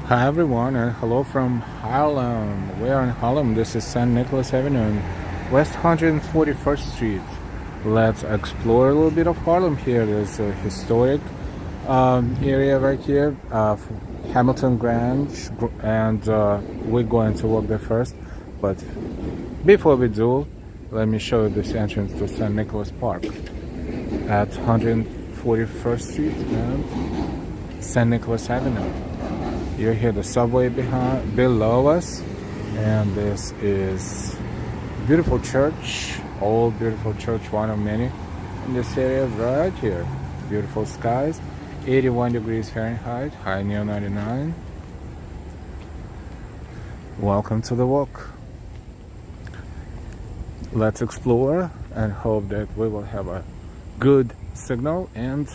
Hi everyone, and hello from Harlem. We are in Harlem. This is St. Nicholas Avenue, West 141st Street. Let's explore a little bit of Harlem here. There's a historic area right here, Hamilton Grange, and we're going to walk there first. But before we do, let me show you this entrance to St. Nicholas Park at 141st Street and St. Nicholas Avenue. You hear the subway below us, and this is beautiful church, old beautiful church, one of many in this area right here. Beautiful skies, 81 degrees Fahrenheit, high near 99. Welcome to the walk. Let's explore and hope that we will have a good signal and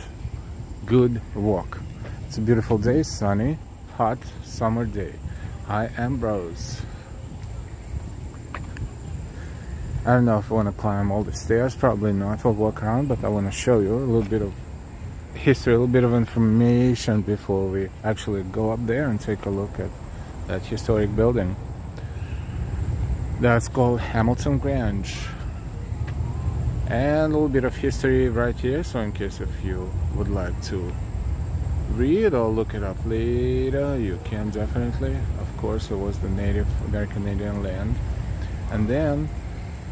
good walk. It's a beautiful day, sunny, hot summer day. I am Rose. I don't know if I want to climb all the stairs, probably not. We'll walk around, but I want to show you a little bit of history, a little bit of information before we actually go up there and take a look at that historic building. That's called Hamilton Grange. And a little bit of history right here, so in case if you would like to read or look it up later, you can definitely. Of course, it was the Native American Indian land. And then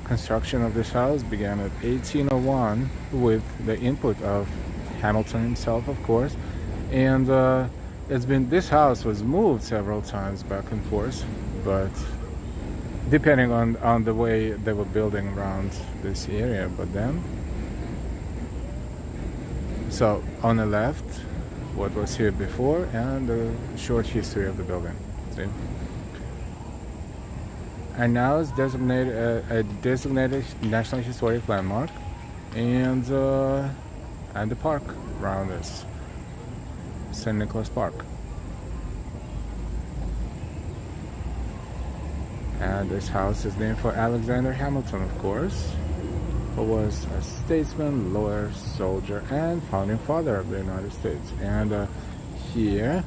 construction of this house began at 1801 with the input of Hamilton himself, of course. And this house was moved several times back and forth, but depending on the way they were building around this area. But then, so on the left, what was here before, and the short history of the building. See? And now it's designated a designated National Historic Landmark, and the park around this, St. Nicholas Park. And this house is named for Alexander Hamilton, of course, who was a statesman, lawyer, soldier, and founding father of the United States. And here,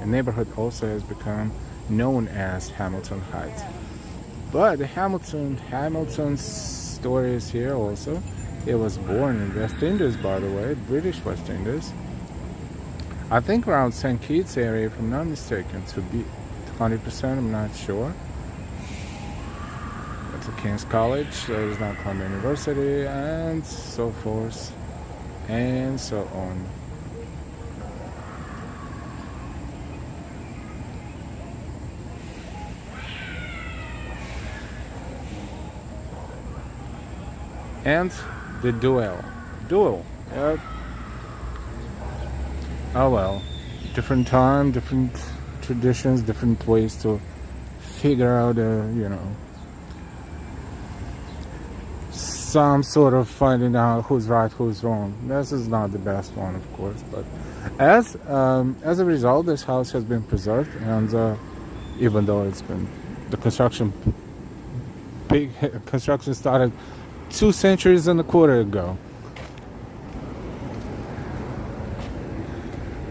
the neighborhood also has become known as Hamilton Heights. But the Hamilton's story is here also. He was born in West Indies, by the way, British West Indies. I think around St. Kitts area, if I'm not mistaken, to be 100%, I'm not sure. To King's College, there is now Columbia University, and so forth and so on. And the duel. Oh well, different time, different traditions, different ways to figure out some sort of finding out who's right, who's wrong. This is not the best one, of course, but as a result, this house has been preserved, and even though it's been big construction started 2 centuries and a quarter ago.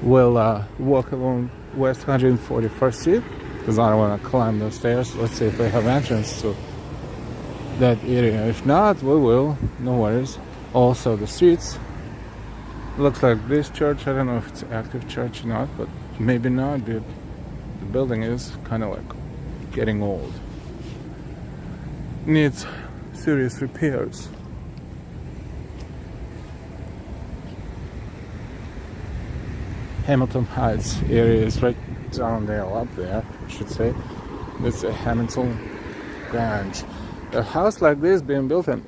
We'll walk along West 141st Street because I don't want to climb those stairs. Let's see if they have entrance to that area. If not, we will, no worries. Also the streets, looks like this church, I don't know if it's an active church or not, but maybe not. The building is kind of like getting old, needs serious repairs. Hamilton Heights area is right down there, up there I should say. It's a Hamilton Grange. A house like this being built in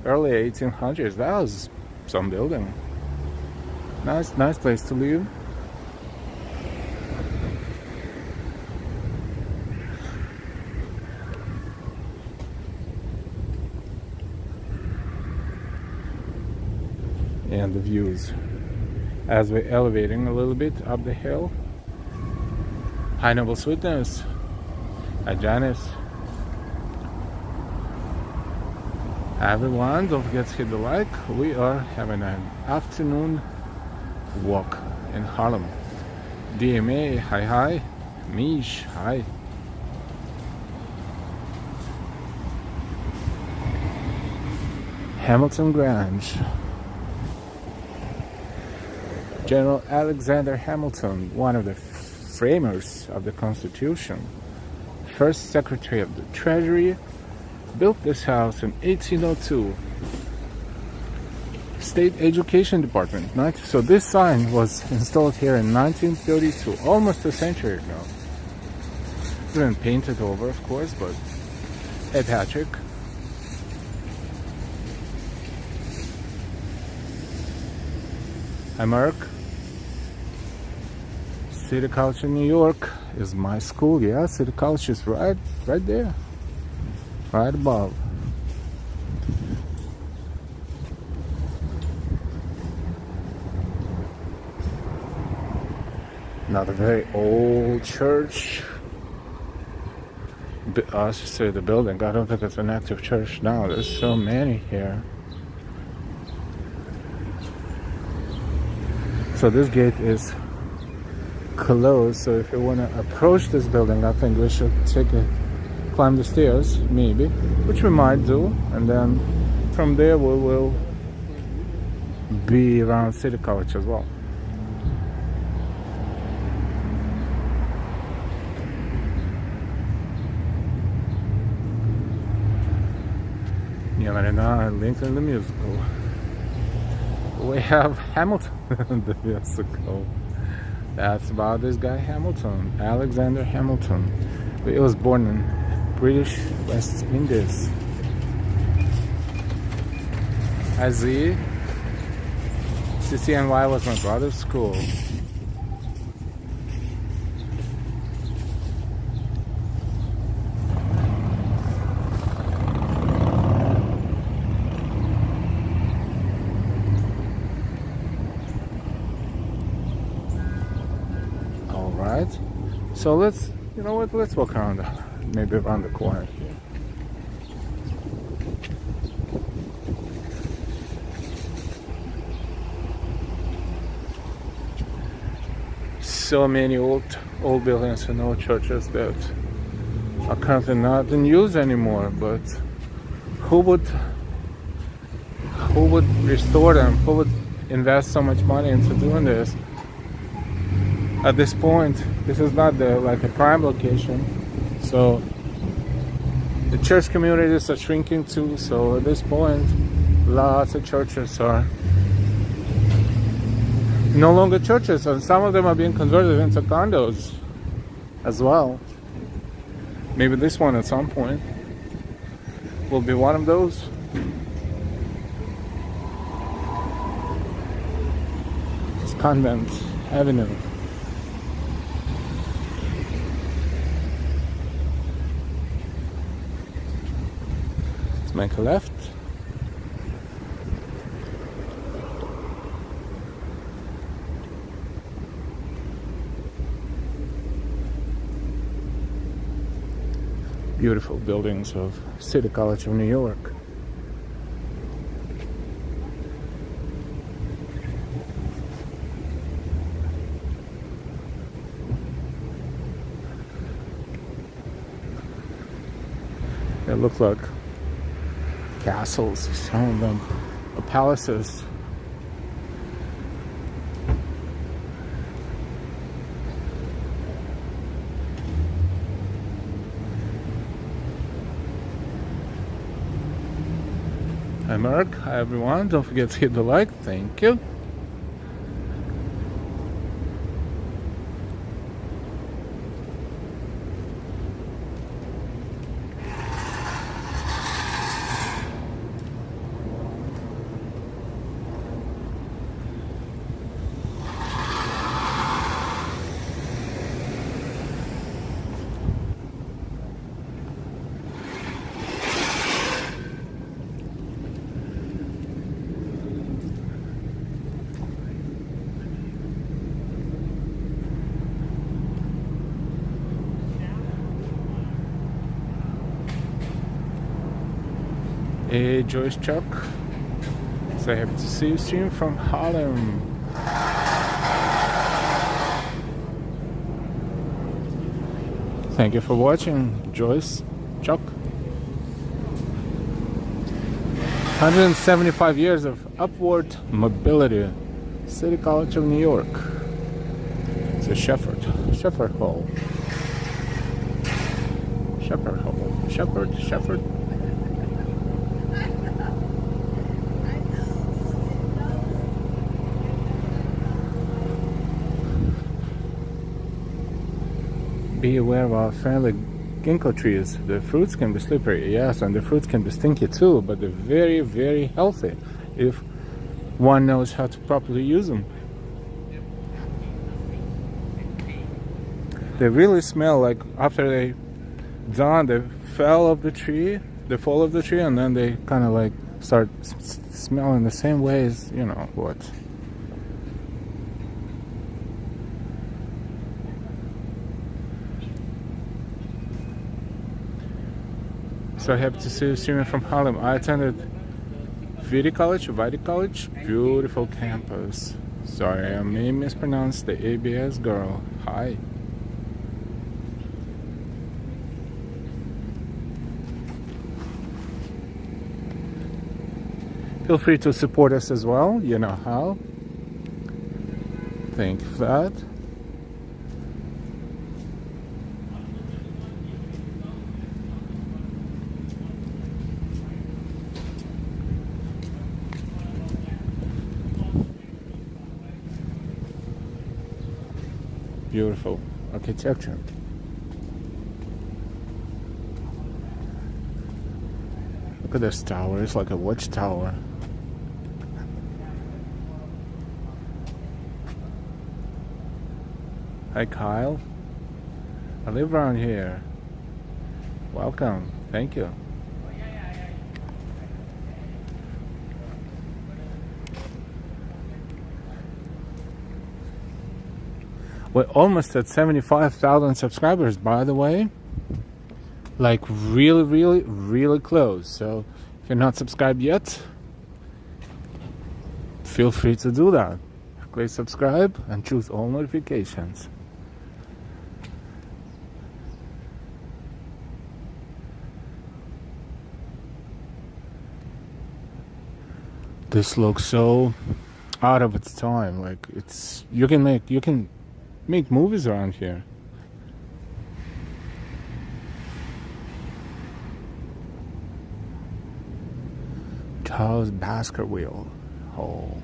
early 1800s, that was some building. Nice place to live. And the views as we're elevating a little bit up the hill. High Noble Sweetness, Janice. Everyone, don't forget to hit the like. We are having an afternoon walk in Harlem. DMA, hi. Mish, hi. Hamilton Grange. General Alexander Hamilton, one of the framers of the Constitution, first Secretary of the Treasury, built this house in 1802. State Education Department, right? So this sign was installed here in 1932, almost a century ago. It's been painted over, of course, but hey, Patrick. Hi, Mark. City College in New York is my school. Yeah, City College is right there, right above. Not a very old church. I should say the building. I don't think it's an active church now. There's so many here. So this gate is closed. So if you want to approach this building, I think we should climb the stairs, maybe, which we might do, and then from there we will be around City College as well. Lincoln the musical. We have Hamilton the musical. That's about this guy Hamilton, Alexander Hamilton. He was born in British West Indies. IZ, CCNY was my brother's school. So let's walk around, maybe around the corner here. So many old buildings and old churches that are currently not in use anymore, but who would restore them? Who would invest so much money into doing this? At this point, this is not a prime location, so the church communities are shrinking too. So at this point, lots of churches are no longer churches, and some of them are being converted into condos as well. Maybe this one at some point will be one of those. It's Convent Avenue. Make a left. Beautiful buildings of City College of New York. It looks like castles, some of them are palaces. Hi Mark, hi everyone, don't forget to hit the like, thank you. Hey Joyce Chuck, so happy to see you stream from Harlem. Thank you for watching, Joyce, Chuck. 175 years of upward mobility. City College of New York. It's a Shepherd Hall. Shepherd Hall. Shepherd. Be aware of our friendly ginkgo trees. The fruits can be slippery, yes, and the fruits can be stinky too, but they're very, very healthy if one knows how to properly use them. They really smell like after they done, they fall of the tree, and then they kind of like start smelling the same way as, you know what. So happy to see you streaming from Harlem. I attended Vidi College, beautiful campus. Sorry, I may mispronounce the ABS girl. Hi. Feel free to support us as well, you know how. Thank you for that. Beautiful architecture. Look at this tower, it's like a watchtower. Hi Kyle, I live around here. Welcome, thank you. We're almost at 75,000 subscribers, by the way. Like really close. So if you're not subscribed yet, feel free to do that. Click subscribe and choose all notifications. This looks so out of its time. Like it's you can make movies around here. Charles Baskerville Hall.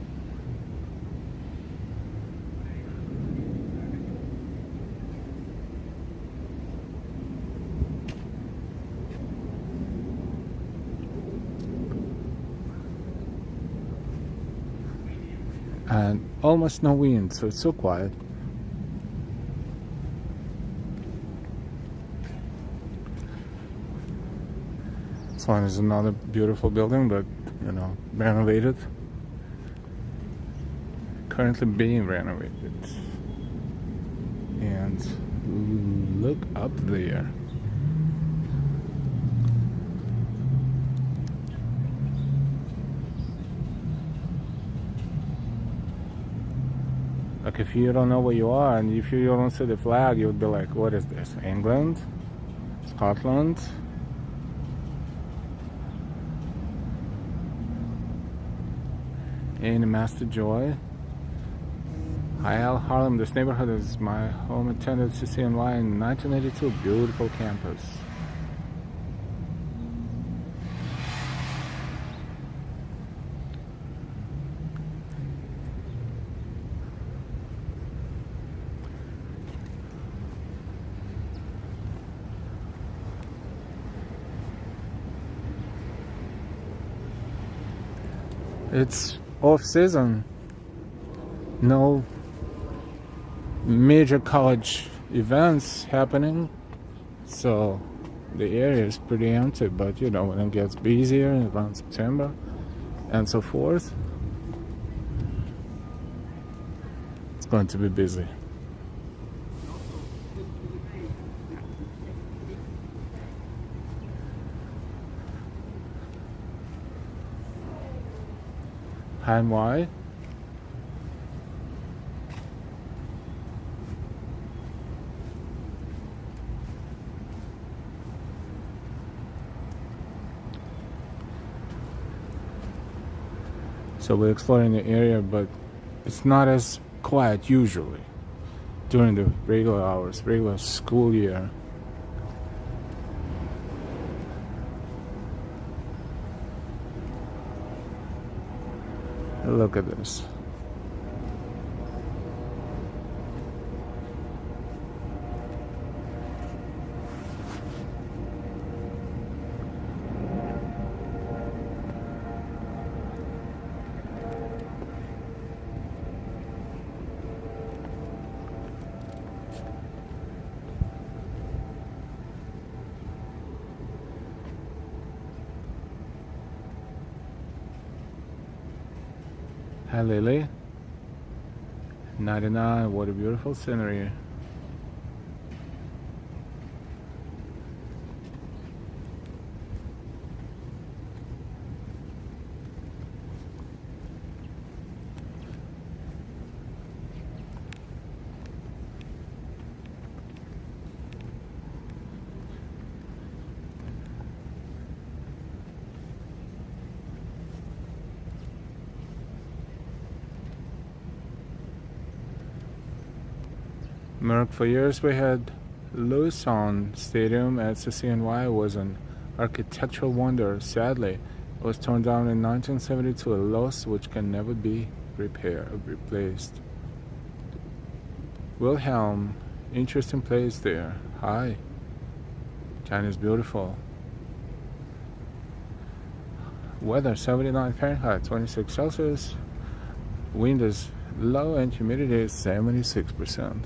And almost no wind, so it's so quiet. This one is another beautiful building, but you know, renovated. Currently being renovated. And look up there. Like if you don't know where you are and if you don't see the flag, you would be like, what is this? England? Scotland? In Master Joy. IRL Harlem, this neighborhood is my home. Attended CCNY in 1982. Beautiful campus. It's off season. No major college events happening, so the area is pretty empty. But you know, when it gets busier around September and so forth, it's going to be busy. And why? So we're exploring the area, but it's not as quiet usually during the regular hours, regular school year. Look at this. Hi Lily. 99, what a beautiful scenery. Merck, for years we had lush Stadium at CCNY. Was an architectural wonder. Sadly, it was torn down in 1972, a loss which can never be replaced. Wilhelm, interesting place there. Hi. China's beautiful. Weather 79 Fahrenheit, 26 Celsius. Wind is low and humidity is 76%.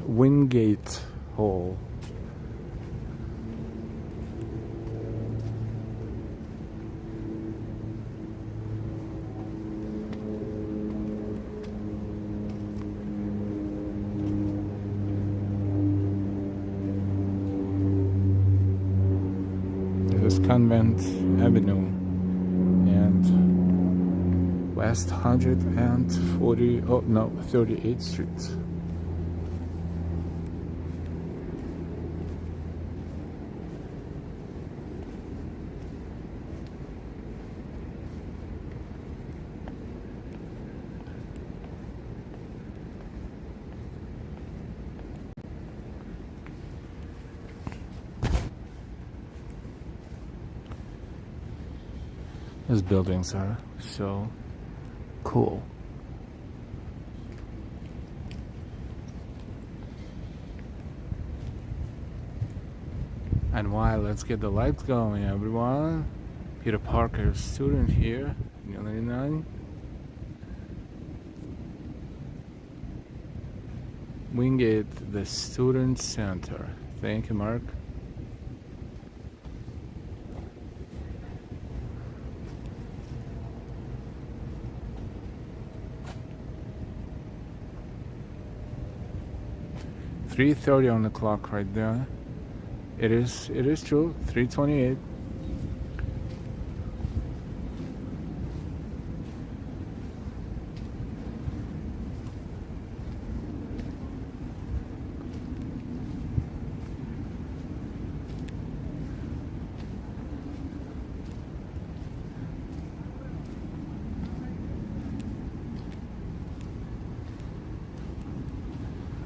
Wingate Hall. This is Convent Avenue and West 38th Street. These buildings are so cool. And why? Let's get the lights going, everyone. Peter Parker, student here, 99. Wingate, the student center. Thank you, Mark. .30 on the clock right there. It is true. 3:28.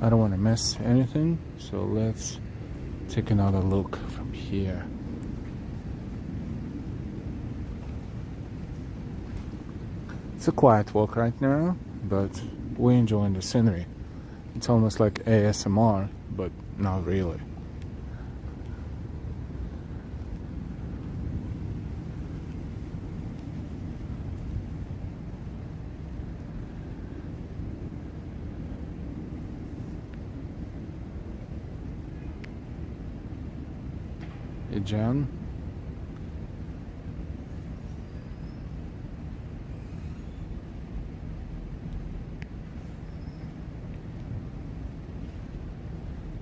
I don't want to miss anything, so let's take another look from here. It's a quiet walk right now, but we're enjoying the scenery. It's almost like ASMR, but not really. Hey, John.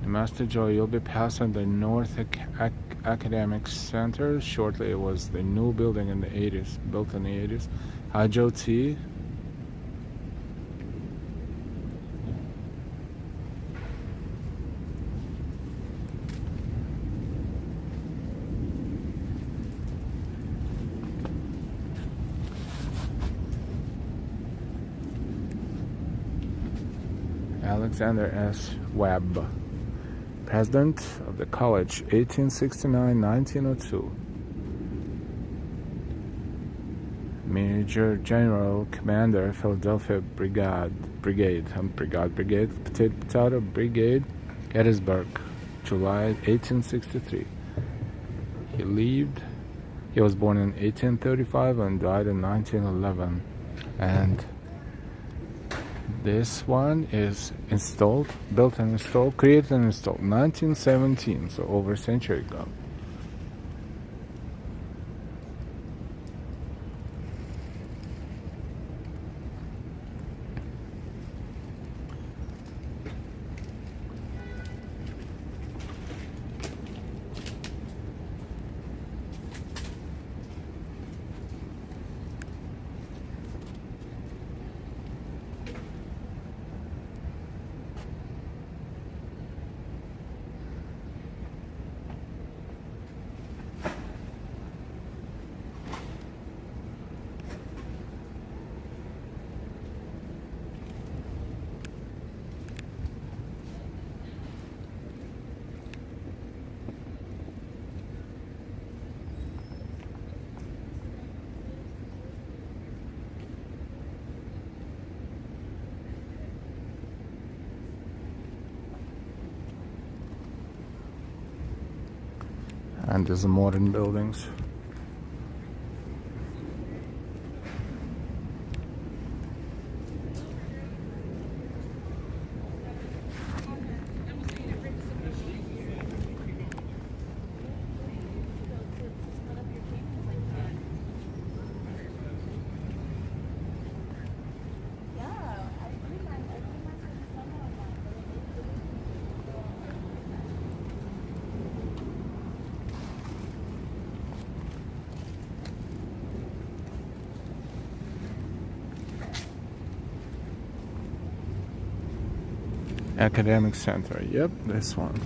Master Joy, you'll be passing the North Academic Center shortly. It was the new building in the 80s, built in the 80s. IJOT. Alexander S. Webb, President of the College, 1869-1902. Major General Commander, Philadelphia Brigade, Potato Brigade, Gettysburg, July 1863. He was born in 1835 and died in 1911. And this one is built and installed, created and installed 1917, so over a century ago. And there's the modern buildings. Academic Center, yep, this one.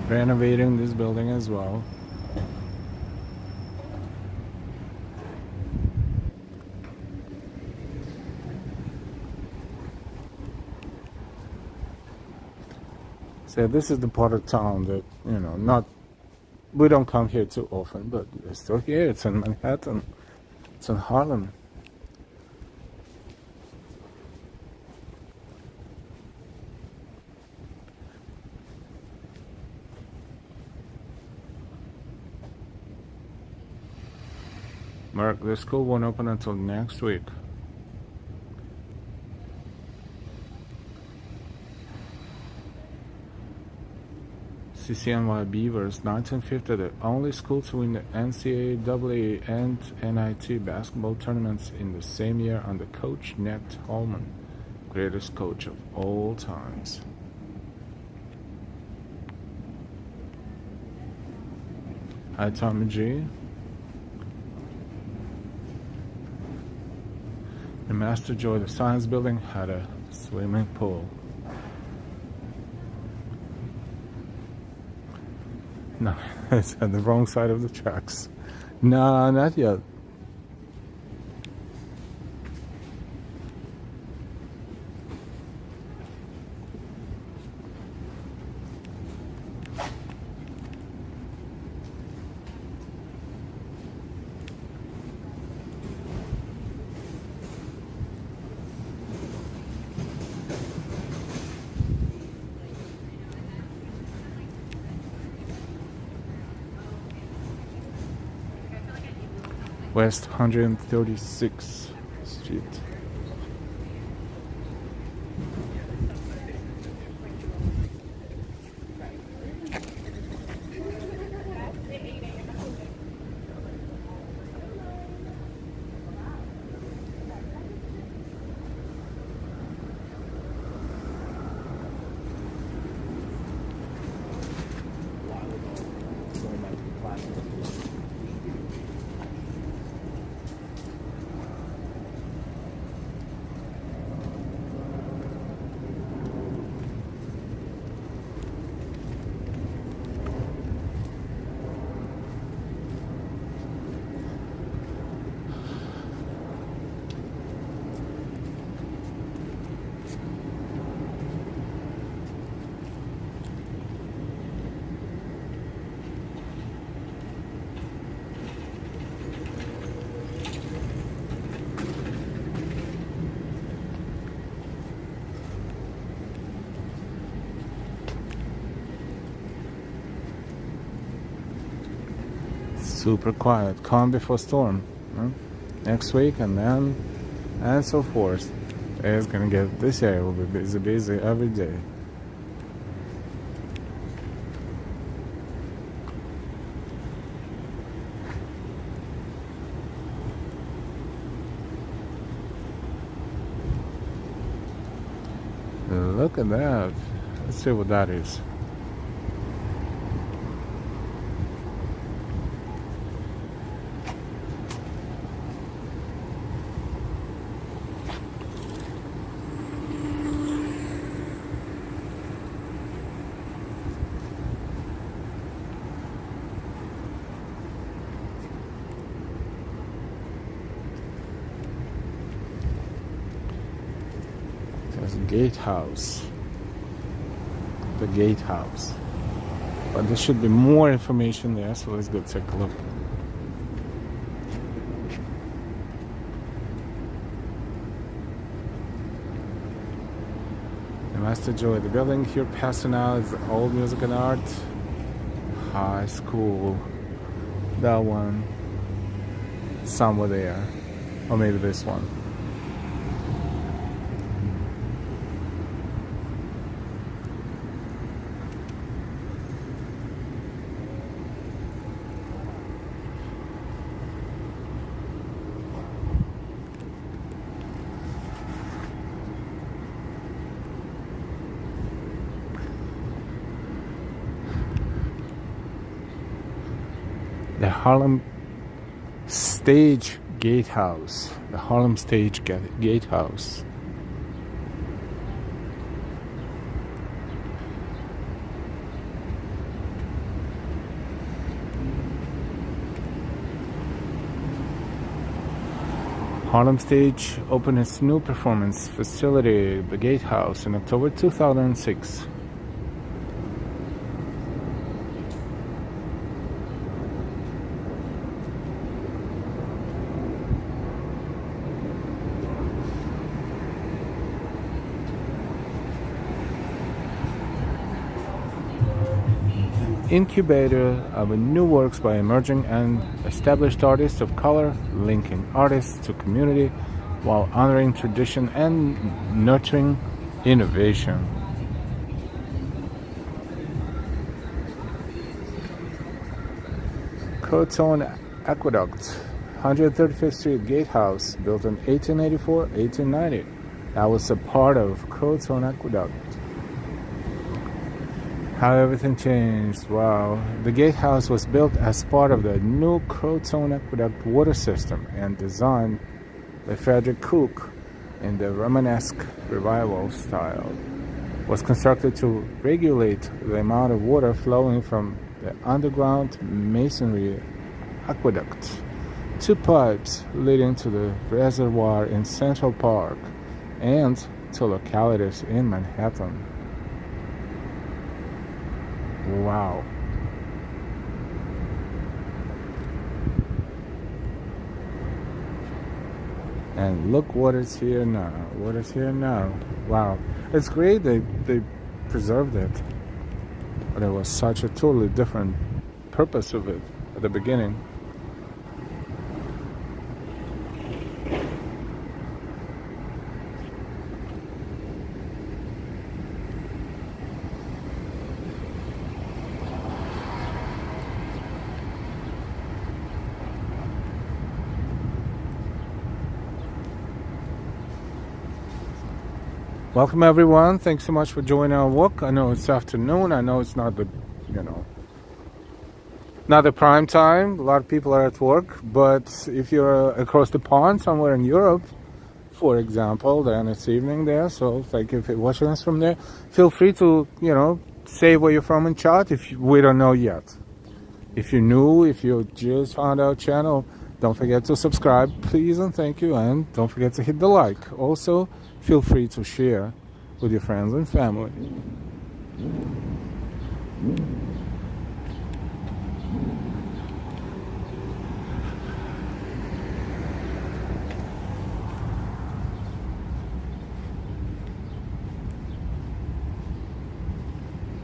Renovating this building as well. So this is the part of town that, we don't come here too often, but it's still here. It's in Manhattan. It's in Harlem. Mark, the school won't open until next week. CCNY Beavers, 1950, the only school to win the NCAA and NIT basketball tournaments in the same year under coach Ned Holman, greatest coach of all times. Hi, Tommy G. The Master Joy, the Science Building, had a swimming pool. No, it's on the wrong side of the tracks. No, not yet. West 136th Street. Super quiet, calm before storm. Next week and so forth. It's gonna get, this area will be busy every day. Look at that. Let's see what that is. Gatehouse, the gatehouse, but there should be more information there, so let's go take a look. The Master Joy, the building here passing out is the Old Music and Art High School. That one somewhere there, or maybe this one. The Harlem Stage Gate House. The Harlem Stage Gate House. Harlem Stage opened its new performance facility, the Gate House, in October 2006. Incubator of new works by emerging and established artists of color, linking artists to community while honoring tradition and nurturing innovation. Croton Aqueduct, 135th Street Gate House, built in 1884-1890. That was a part of Croton Aqueduct. How everything changed. Wow. The gatehouse was built as part of the new Croton Aqueduct water system and designed by Frederick Cook in the Romanesque revival style. It was constructed to regulate the amount of water flowing from the underground masonry aqueduct. Two pipes leading to the reservoir in Central Park and to localities in Manhattan. Wow. And look what is here now. What is here now? Wow. It's great they preserved it. But it was such a totally different purpose of it at the beginning. Welcome everyone. Thanks so much for joining our walk. I know it's afternoon. I know it's not the, not the prime time. A lot of people are at work. But if you're across the pond somewhere in Europe, for example, then it's evening there. So like if you're watching us from there, feel free to, say where you're from in chat if we don't know yet. If you're new, if you just found our channel, don't forget to subscribe, please and thank you. And don't forget to hit the like. Also, feel free to share with your friends and family.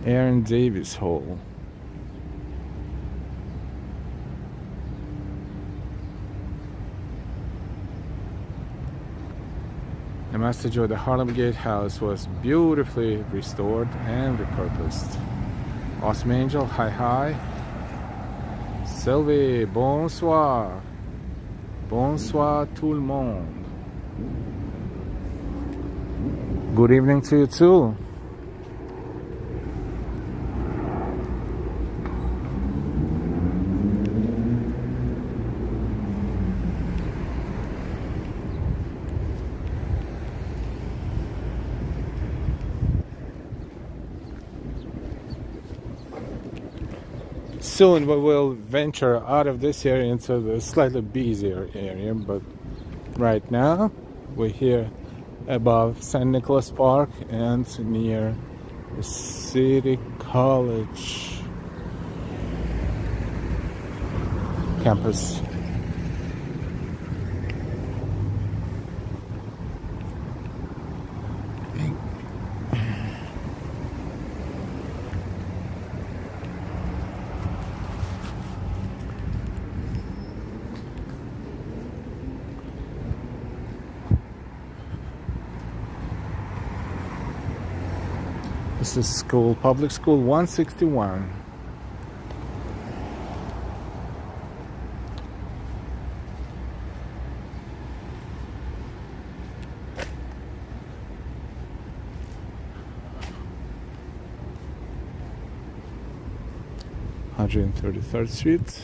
Aaron Davis Hall. The message of the Harlem Gate House was beautifully restored and repurposed. Awesome Angel, hi. Sylvie, bonsoir. Bonsoir tout le monde. Good evening to you too. Soon we will venture out of this area into the slightly busier area, but right now we're here above St. Nicholas Park and near the City College campus. This is school, public school 161. (133rd Street).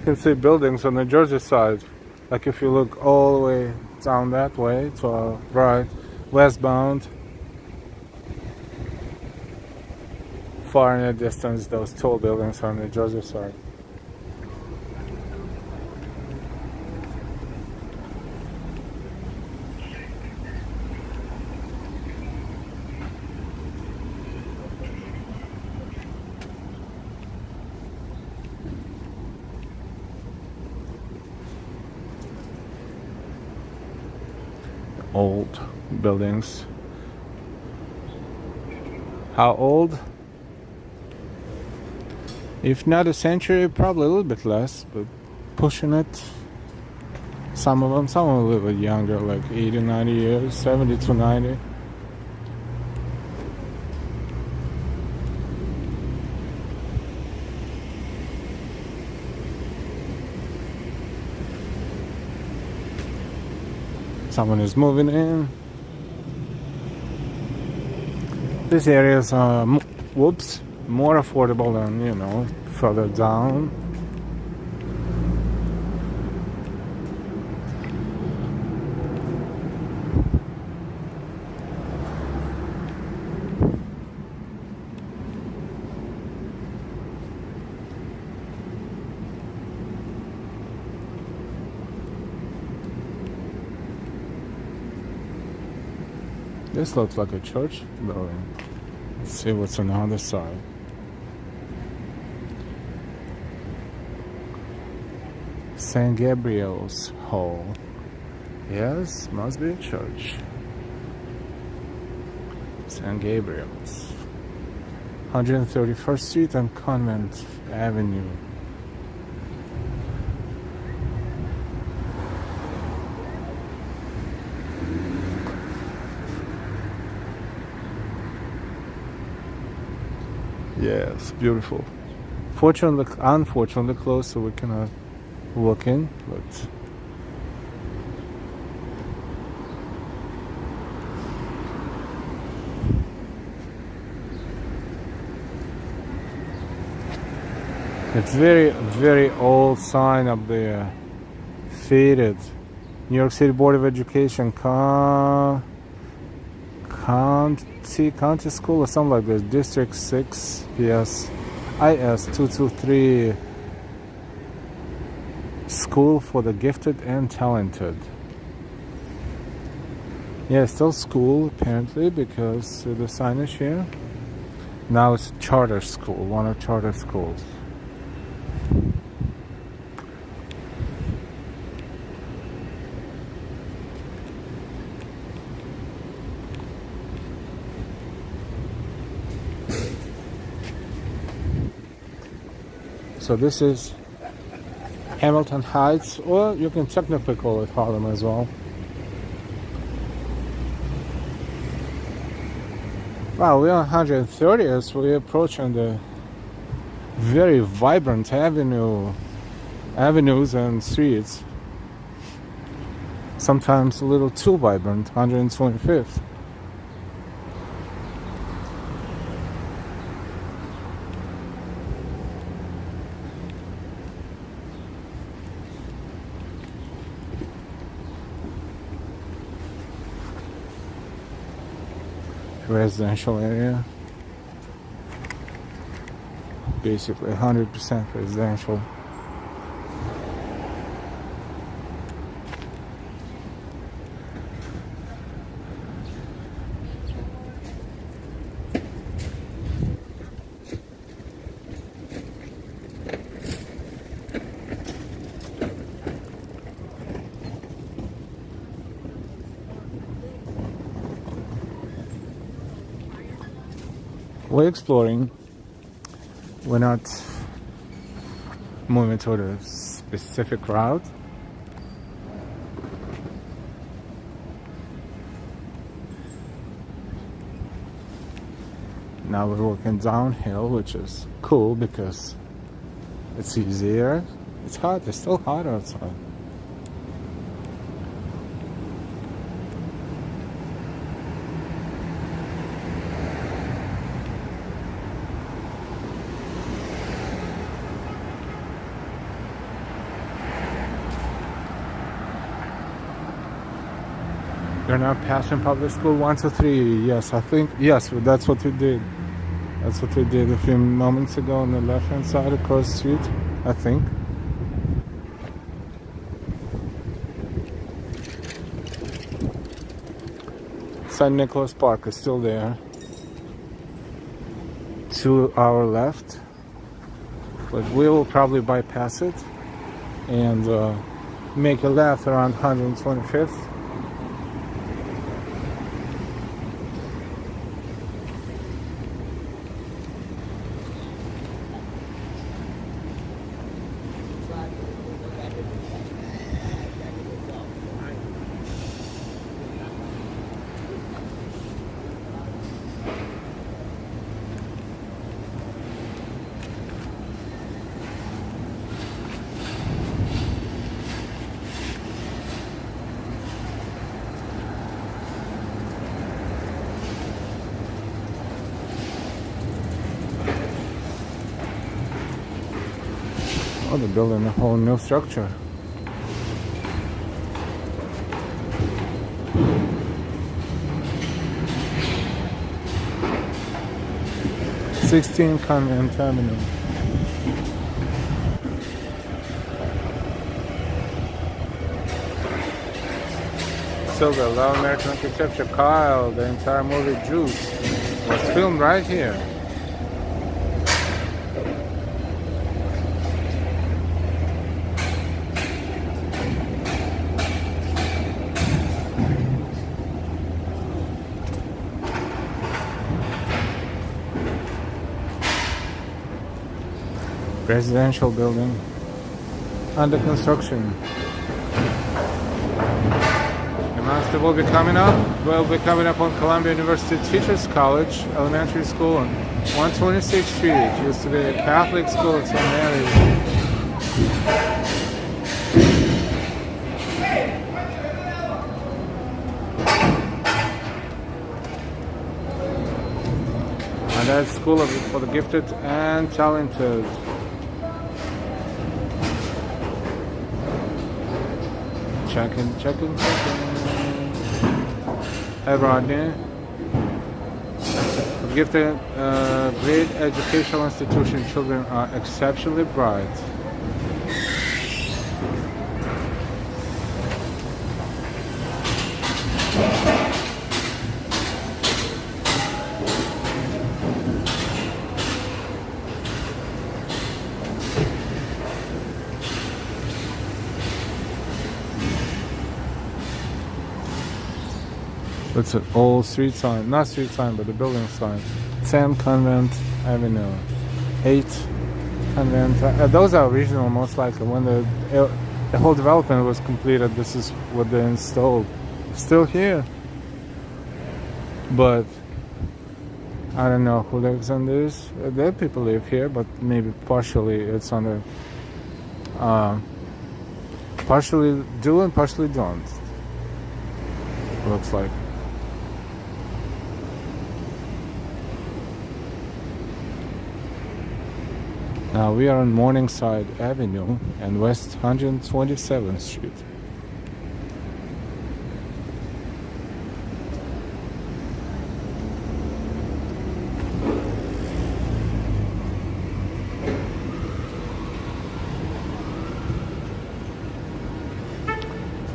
You can see buildings on the Jersey side. Like if you look all the way down that way to our right, westbound, far in the distance, those tall buildings on the Jersey side. Old buildings. How old? If not a century, probably a little bit less, but pushing it. Some of them a little bit younger, like 80, 90 years, 70 to 90. Someone is moving in. These areas are, more affordable than, further down. This looks like a church building. Let's see what's on the other side. St. Gabriel's Hall. Yes, must be a church. St. Gabriel's. 131st Street and Convent Avenue. Yes, beautiful. Fortunately, unfortunately closed, so we cannot walk in, but it's very old sign up there, faded. New York City Board of Education, County School or something like this, District 6, PS, IS 223, School for the Gifted and Talented. Yeah, still school apparently, because the signage here. Now it's charter school, one of charter schools. So this is Hamilton Heights, or you can technically call it Harlem as well. Wow, we're on 130th, so we're approaching the very vibrant avenues and streets. Sometimes a little too vibrant, 125th. Residential area, basically 100% residential. We're exploring. We're not moving toward a specific route. Now we're walking downhill, which is cool because it's easier. It's hot. It's still hot outside. You're not passing public school 1 to 3. Yes, I think, yes, that's what we did. That's what we did a few moments ago on the left hand side across the street, I think. St. Nicholas Park is still there. To our left. But we will probably bypass it and make a left around 125th. Oh, they're building a whole new structure. (16) Convent Avenue. Silver, Love American Architecture, Kyle, the entire movie Juice was filmed right here. Residential building under construction. Master will be coming up. We'll be coming up on Columbia University Teachers College Elementary School on 126th Street. Used to be a Catholic school at St. Mary's. And that's school for the gifted and talented. Checking. Hey, Rodney. Gifted, great educational institution. Children are exceptionally bright. It's an old street sign, not street sign, but the building sign. 10 Convent Avenue, 8 Convent. Those are original, most likely. When the whole development was completed, this is what they installed. Still here, but I don't know who lives on this. There people live here, but maybe partially it's on the partially do and partially don't. Looks like. Now we are on Morningside Avenue and West 127th Street.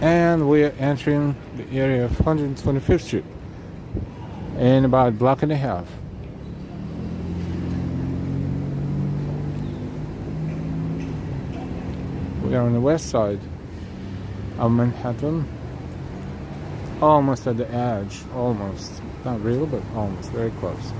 And we are entering the area of 125th Street in about a block and a half. We are on the west side of Manhattan, almost at the edge, almost, not really, but almost, very close.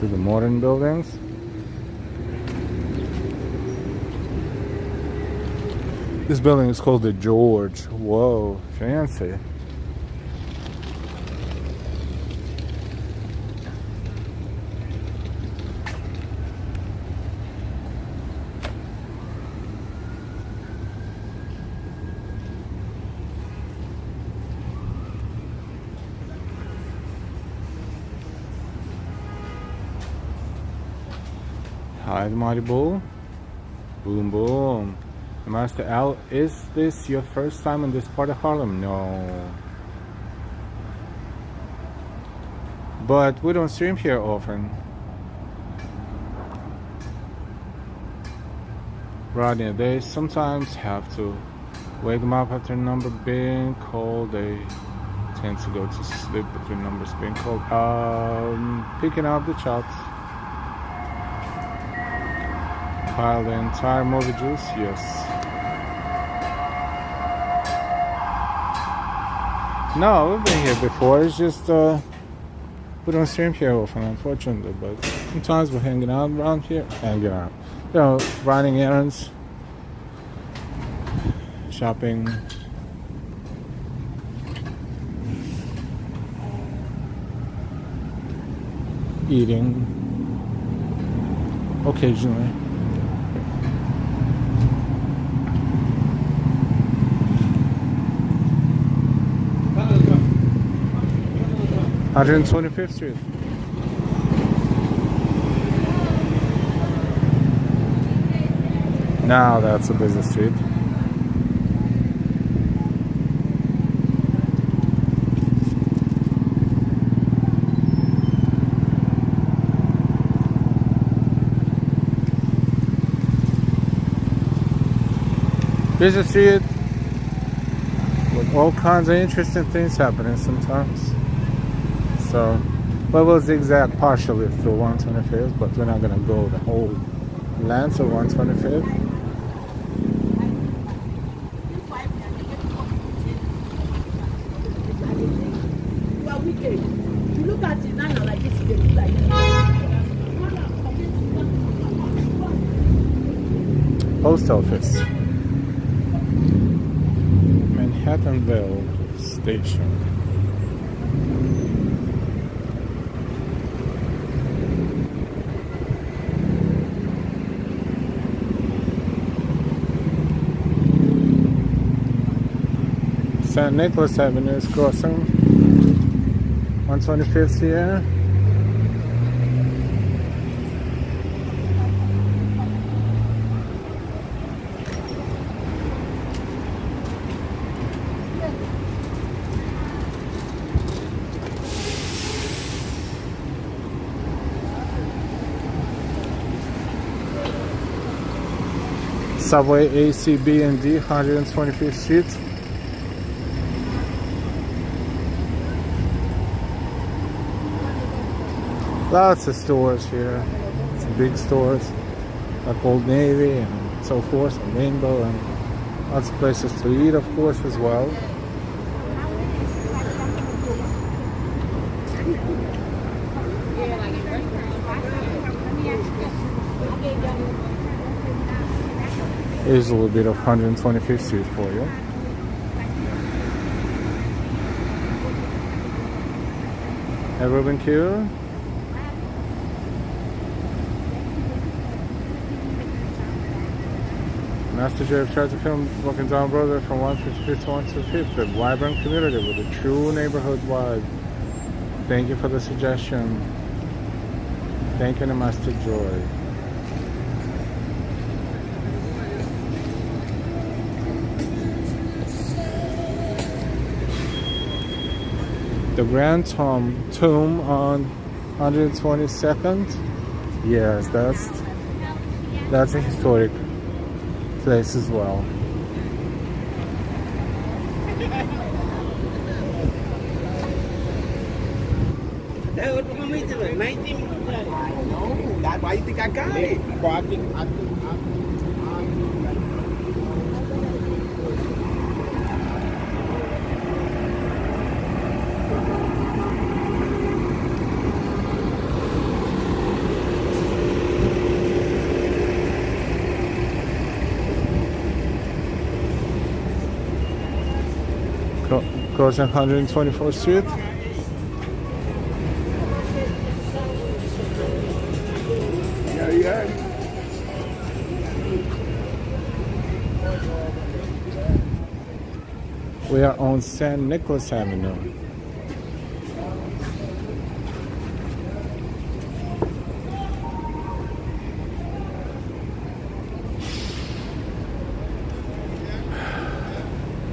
The modern buildings. This building is called the George. Whoa, fancy. Hi, Mighty Bull. Boom, boom. Master Al, is this your first time in this part of Harlem? No. But we don't stream here often. Rodney, they sometimes have to wake them up after number being called. They tend to go to sleep between numbers being called. Picking up the chats. Pile the entire movie juice, yes. No, we've been here before. It's just we don't stream here often, unfortunately. But sometimes we're hanging out around here, running errands, shopping, eating, occasionally. 125th Street. Now that's a busy street. Busy street with all kinds of interesting things happening sometimes. So Well, we'll zigzag partially through 125th, but we're not going to go the whole length of 125th. You look at it now, you're like this. Post office. Manhattanville Station. St. Nicholas Avenue is crossing 125th here. Subway A, C, B, and D, 125th Street. Lots of stores here. Some big stores like Old Navy and so forth, and Rainbow, and lots of places to eat, of course, as well. Here's a little bit of 125th Street for you. Have Ruben Q. Master J tried to film walking down Broadway from 155th to 125th, a vibrant community with a true neighborhood vibe. Thank you for the suggestion. Thank you, Master Joy. The Grand Tomb on 122nd. Yes, that's a historic place as well. That's why you think I got it. Well, I think Croton 124th Street. yeah. We are on St. Nicholas Avenue.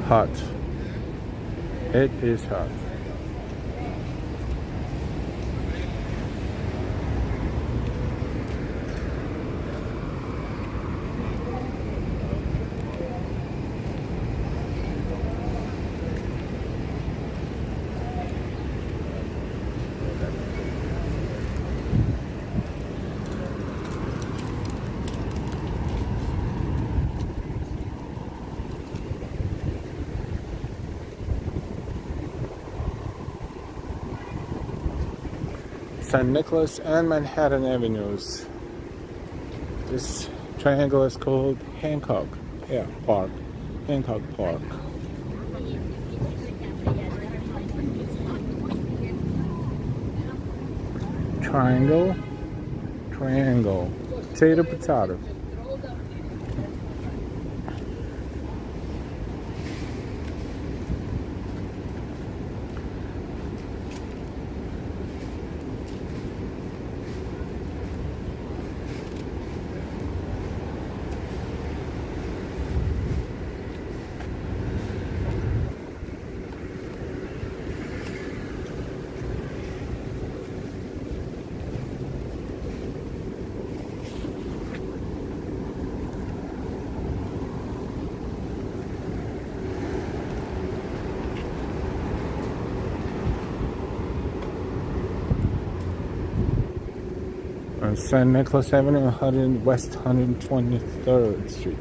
Hot. It is hot. St. Nicholas and Manhattan Avenues. This triangle is called Hancock Park. Hancock Park. Triangle. Potato. on St. Nicholas Avenue, West 123rd Street.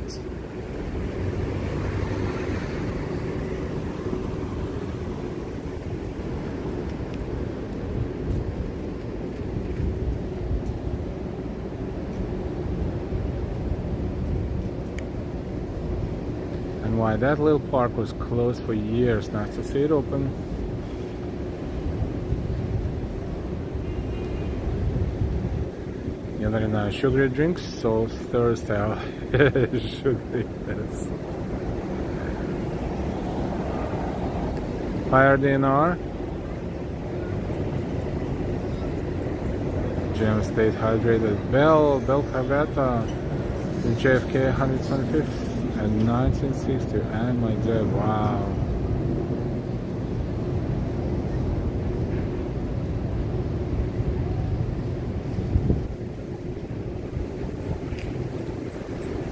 And why that little park was closed for years, nice to see it open. The other night, sugary drinks, so Thursday. Sugary, yes. Higher DNR. Gem State Hydrated Bell Carvetta, the JFK 125th and 1960. And my dad, wow.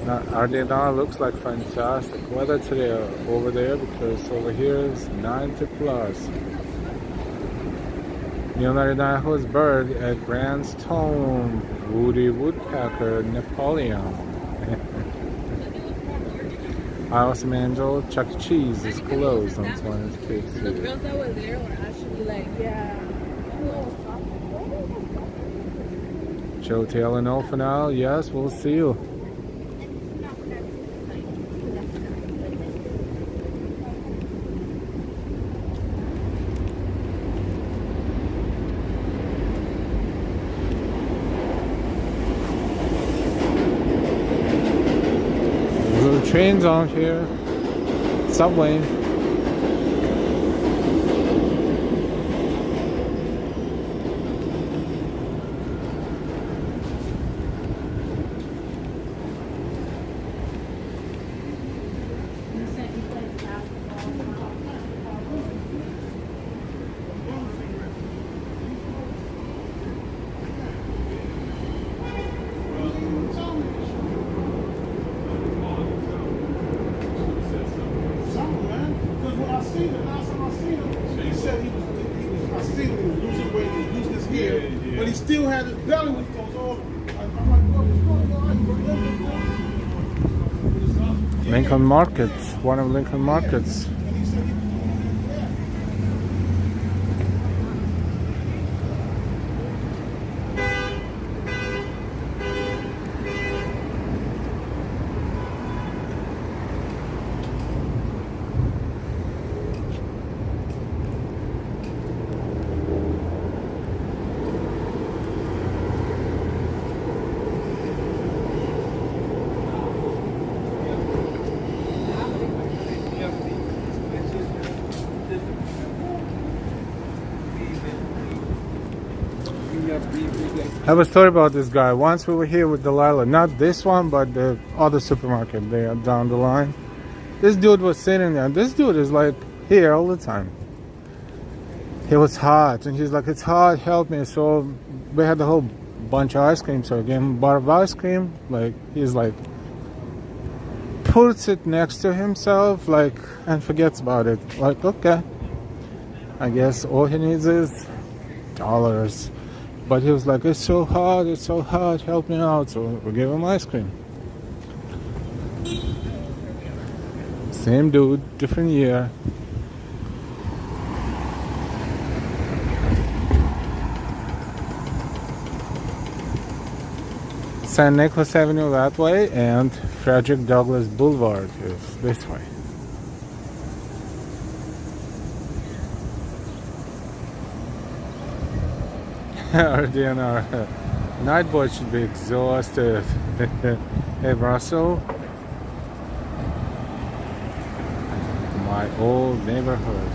RDNR looks like fantastic weather today over there, because over here is 90 plus. Leonardo Bird at Grange St, Woody Woodpecker, Napoleon. Awesome Angel, Chuck E. Cheese is closed on 25th Street. The girls that were there were actually like, yeah. Joe Taylor and Olfanal, yes, we'll see you. Trains on here, subway. But he still had his belly when he goes on. Lincoln Market, one of Lincoln Markets. I have a story about this guy. Once we were here with Delilah, not this one, but the other supermarket there down the line. This dude was sitting there. This dude is like here all the time. It was hot, and he's like, "It's hot, help me." So we had a whole bunch of ice cream. So I gave him a bar of ice cream. Like he's like puts it next to himself, like, and forgets about it. Like, okay, I guess all he needs is dollars. But he was like, it's so hot, help me out. So we gave him ice cream. Same dude, different year. St. Nicholas Avenue that way, and Frederick Douglass Boulevard is this way. RDNR. Nightboy should be exhausted. Hey, Russell. My old neighborhood.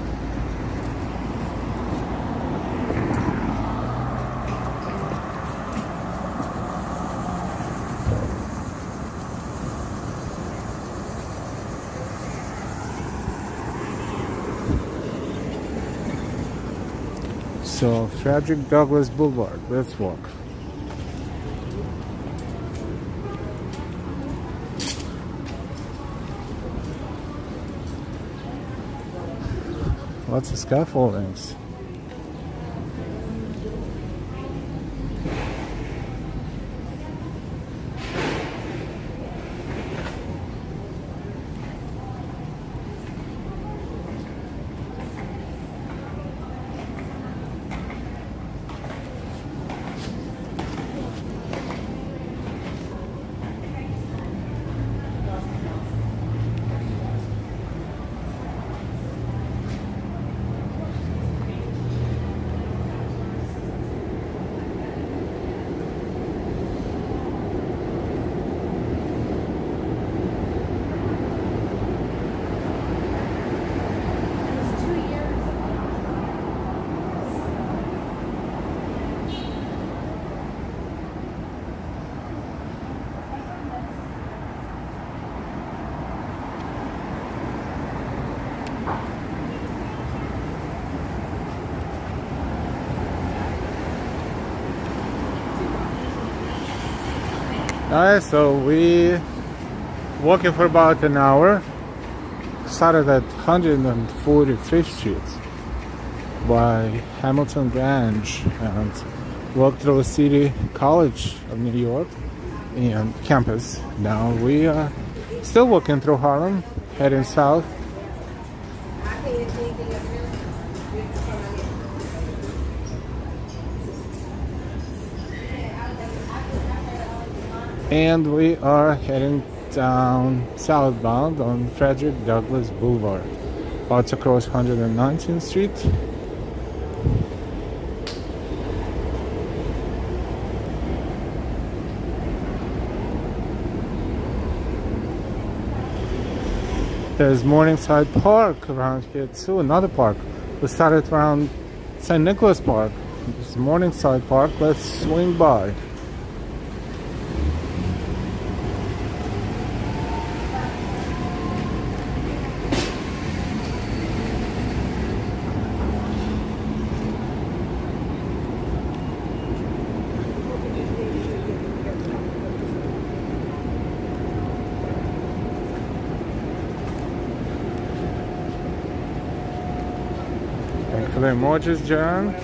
So, Frederick Douglass Boulevard, let's walk. Lots of scaffoldings. Alright, so we walking for about an hour. Started at 145th Street by Hamilton Grange and walked through City College of New York and campus. Now we are still walking through Harlem, heading south. And we are heading down southbound on Frederick Douglass Boulevard, about to cross 119th Street. There's Morningside Park around here too, another park. We started around St. Nicholas Park. This is Morningside Park. Let's swing by. Thanks for the emojis, John.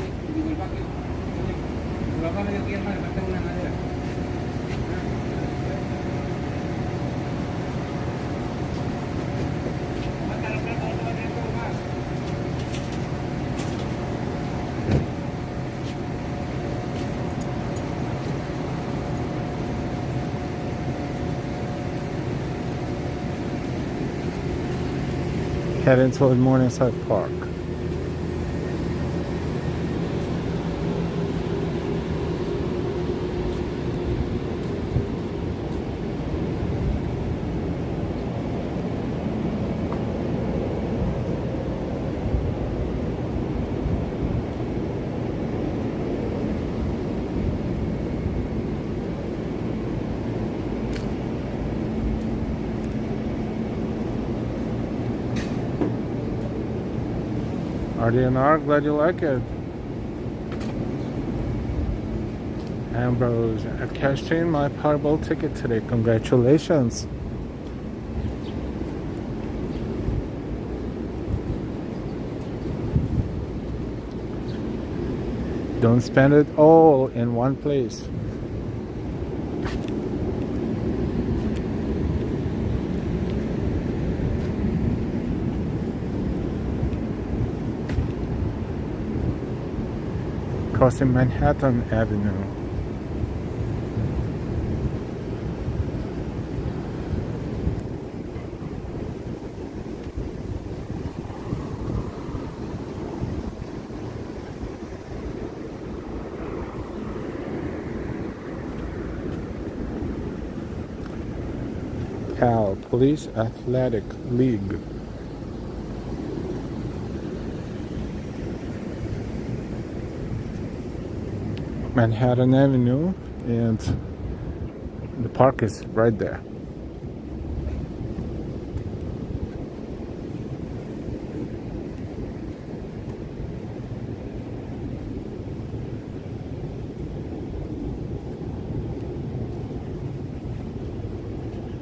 Heading toward Morningside Park. RDNR, glad you like it. Ambrose, I cashed in my Powerball ticket today. Congratulations. Don't spend it all in one place. Crossing Manhattan Avenue. PAL, Police Athletic League. Manhattan Avenue, and the park is right there.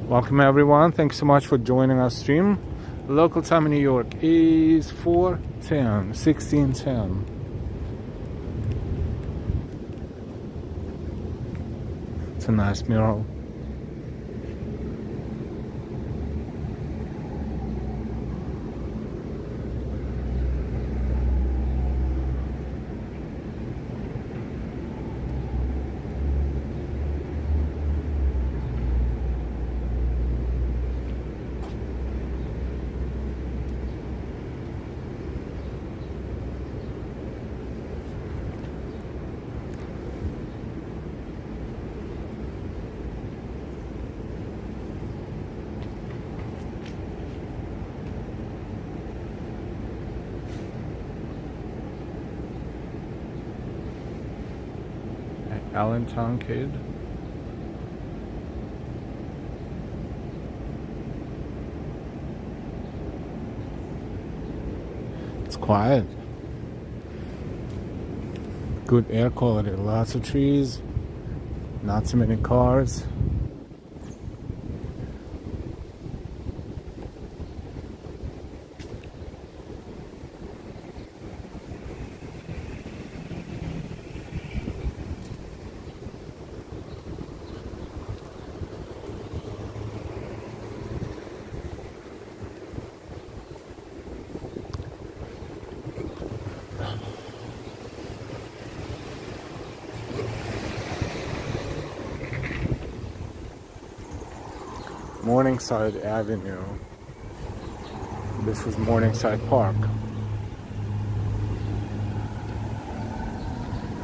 Welcome everyone, thanks so much for joining our stream. Local time in New York is 16:10. It's a nice mural. Allentown Kid. It's quiet. Good air quality, lots of trees, not so many cars. Morningside Avenue. This is Morningside Park.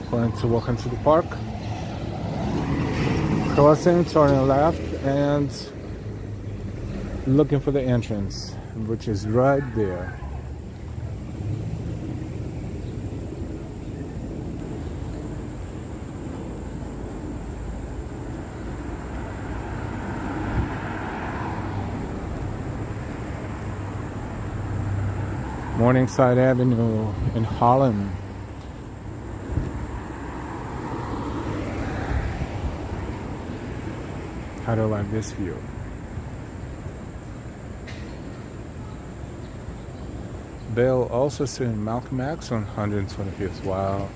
Going to walk into the park, crossing, turning left, and looking for the entrance, which is right there. Morningside Avenue in Harlem. How do I like this view? Bill also seeing Malcolm X on 125th. Wow.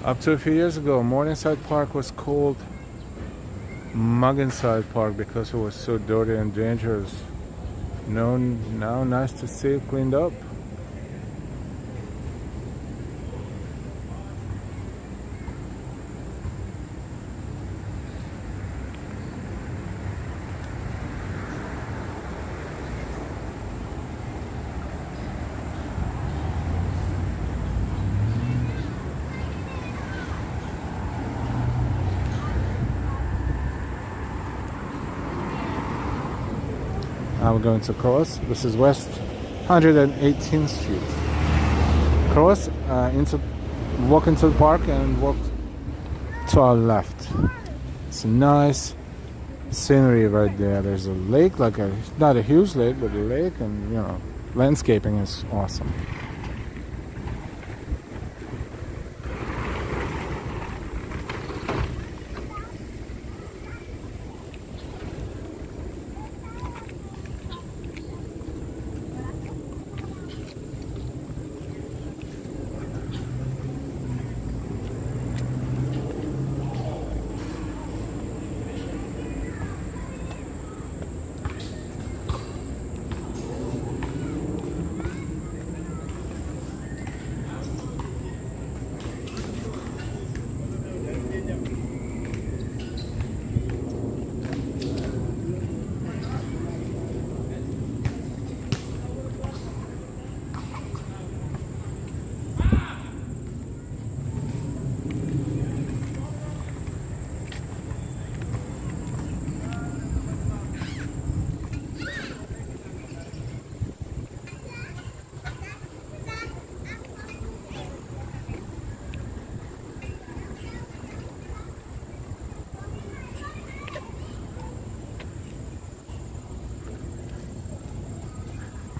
Up to a few years ago, Morningside Park was called Muginside Park because it was so dirty and dangerous. Now nice to see it cleaned up. Now we're going to cross. This is West 118th Street. Cross walk into the park and walk to our left. It's a nice scenery right there. There's a lake, not a huge lake, but a lake, and landscaping is awesome.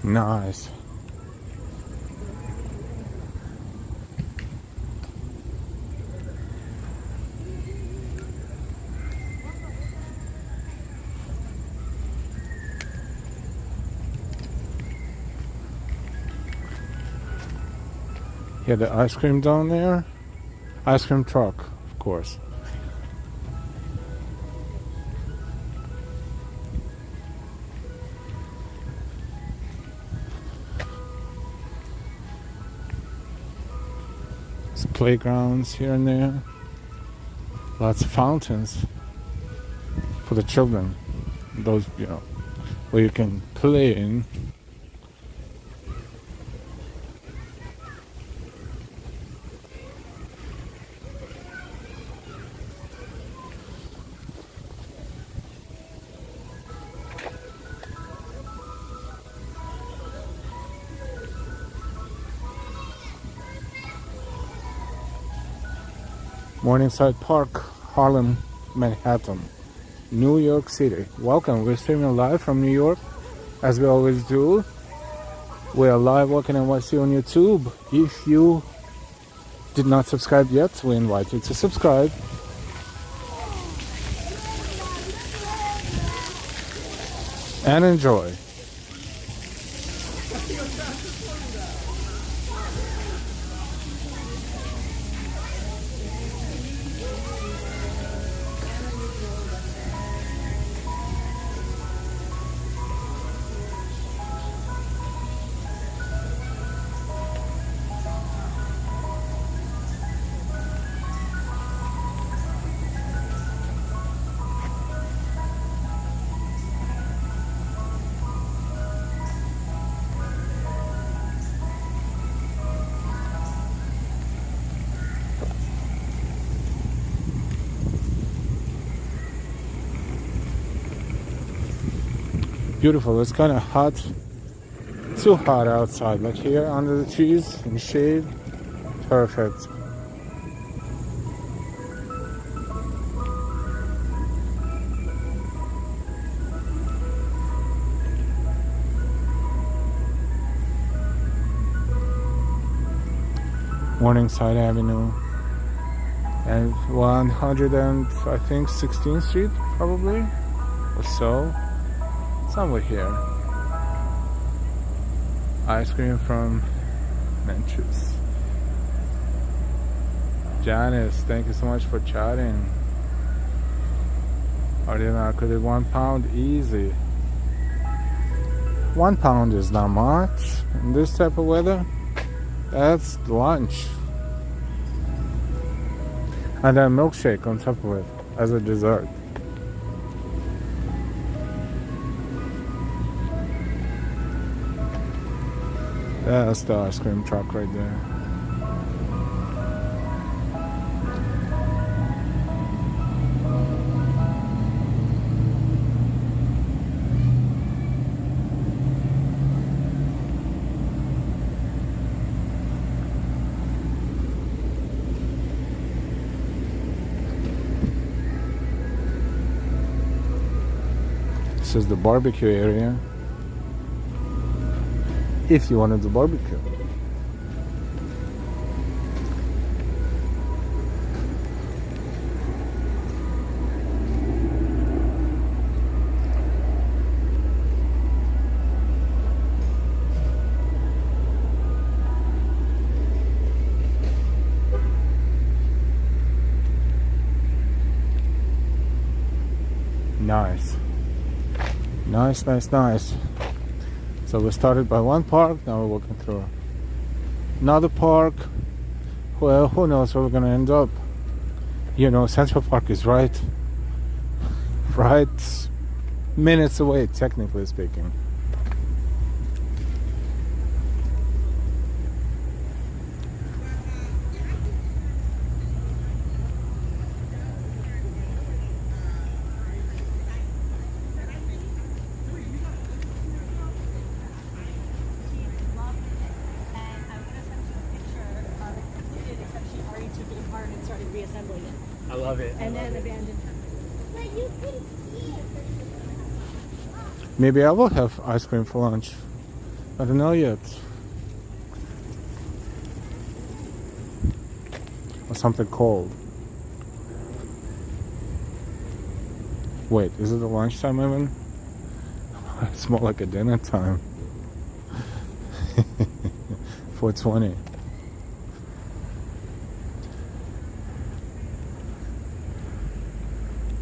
Nice. Yeah, the ice cream down there. Ice cream truck, of course. Playgrounds here and there, lots of fountains for the children, those where you can play in. Morningside Park, Harlem, Manhattan, New York City. Welcome. We're streaming live from New York, as we always do. We are live walking NYC on YouTube. If you did not subscribe yet, we invite you to subscribe. And enjoy. beautiful. It's kind of hot, too hot outside. Like here under the trees in shade, perfect. Morningside Avenue and 100 and I think 16th Street probably or so, somewhere here. Ice cream from Menchus. Janice, thank you so much for chatting. Ordinary could be £1 easy. £1 is not much in this type of weather. That's lunch. And a milkshake on top of it as a dessert. That's the ice cream truck right there. This is the barbecue area. If you want to do barbecue. Nice. Nice. So we started by one park, now we're walking through another park. Well, who knows where we're gonna end up. You know, Central Park is right minutes away, technically speaking. I love it. And then abandoned. Maybe I will have ice cream for lunch. I don't know yet. Or something cold. Wait, is it the lunchtime even? It's more like a dinner time. 4:20.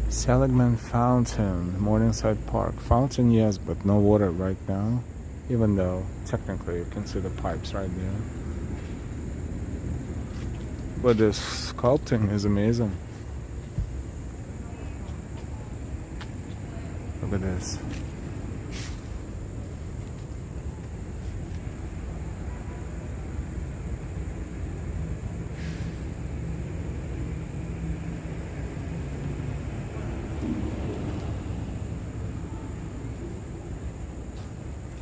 Seligman Fountain, Morningside Park. Fountain, yes, but no water right now. Even though technically you can see the pipes right there. But this sculpting is amazing. Look at this.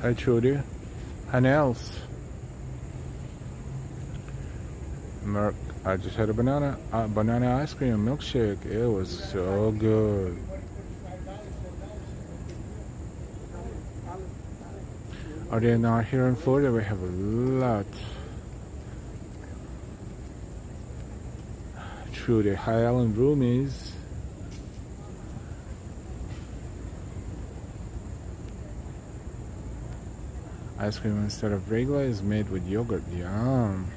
Hi Trudy. Hi Nels. Merc, I just had a banana ice cream milkshake. It was so good. Are they not here in Florida? We have a lot. Trudy. Hi Alan Roomies. Ice cream instead of regular is made with yogurt. Yum.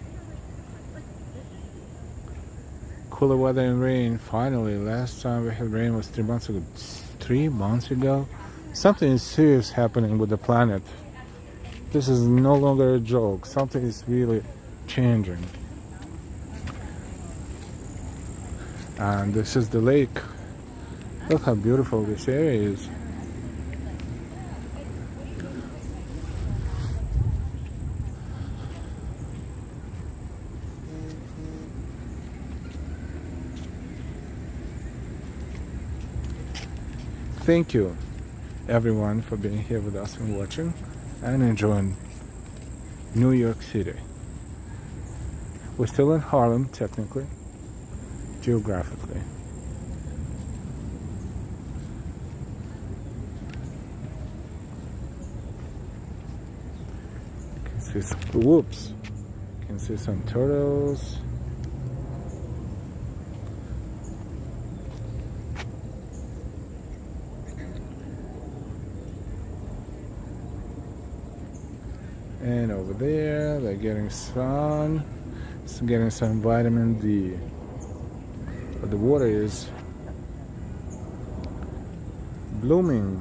Cooler weather and rain. Finally, last time we had rain was 3 months ago. 3 months ago? Something is serious happening with the planet. This is no longer a joke. Something is really changing. And this is the lake. Look how beautiful this area is. Thank you. everyone for being here with us and watching and enjoying New York City. We're still in Harlem, technically, geographically. You can see some, whoops, you can see some turtles. And over there, they're getting sun. It's getting some vitamin D. But the water is blooming.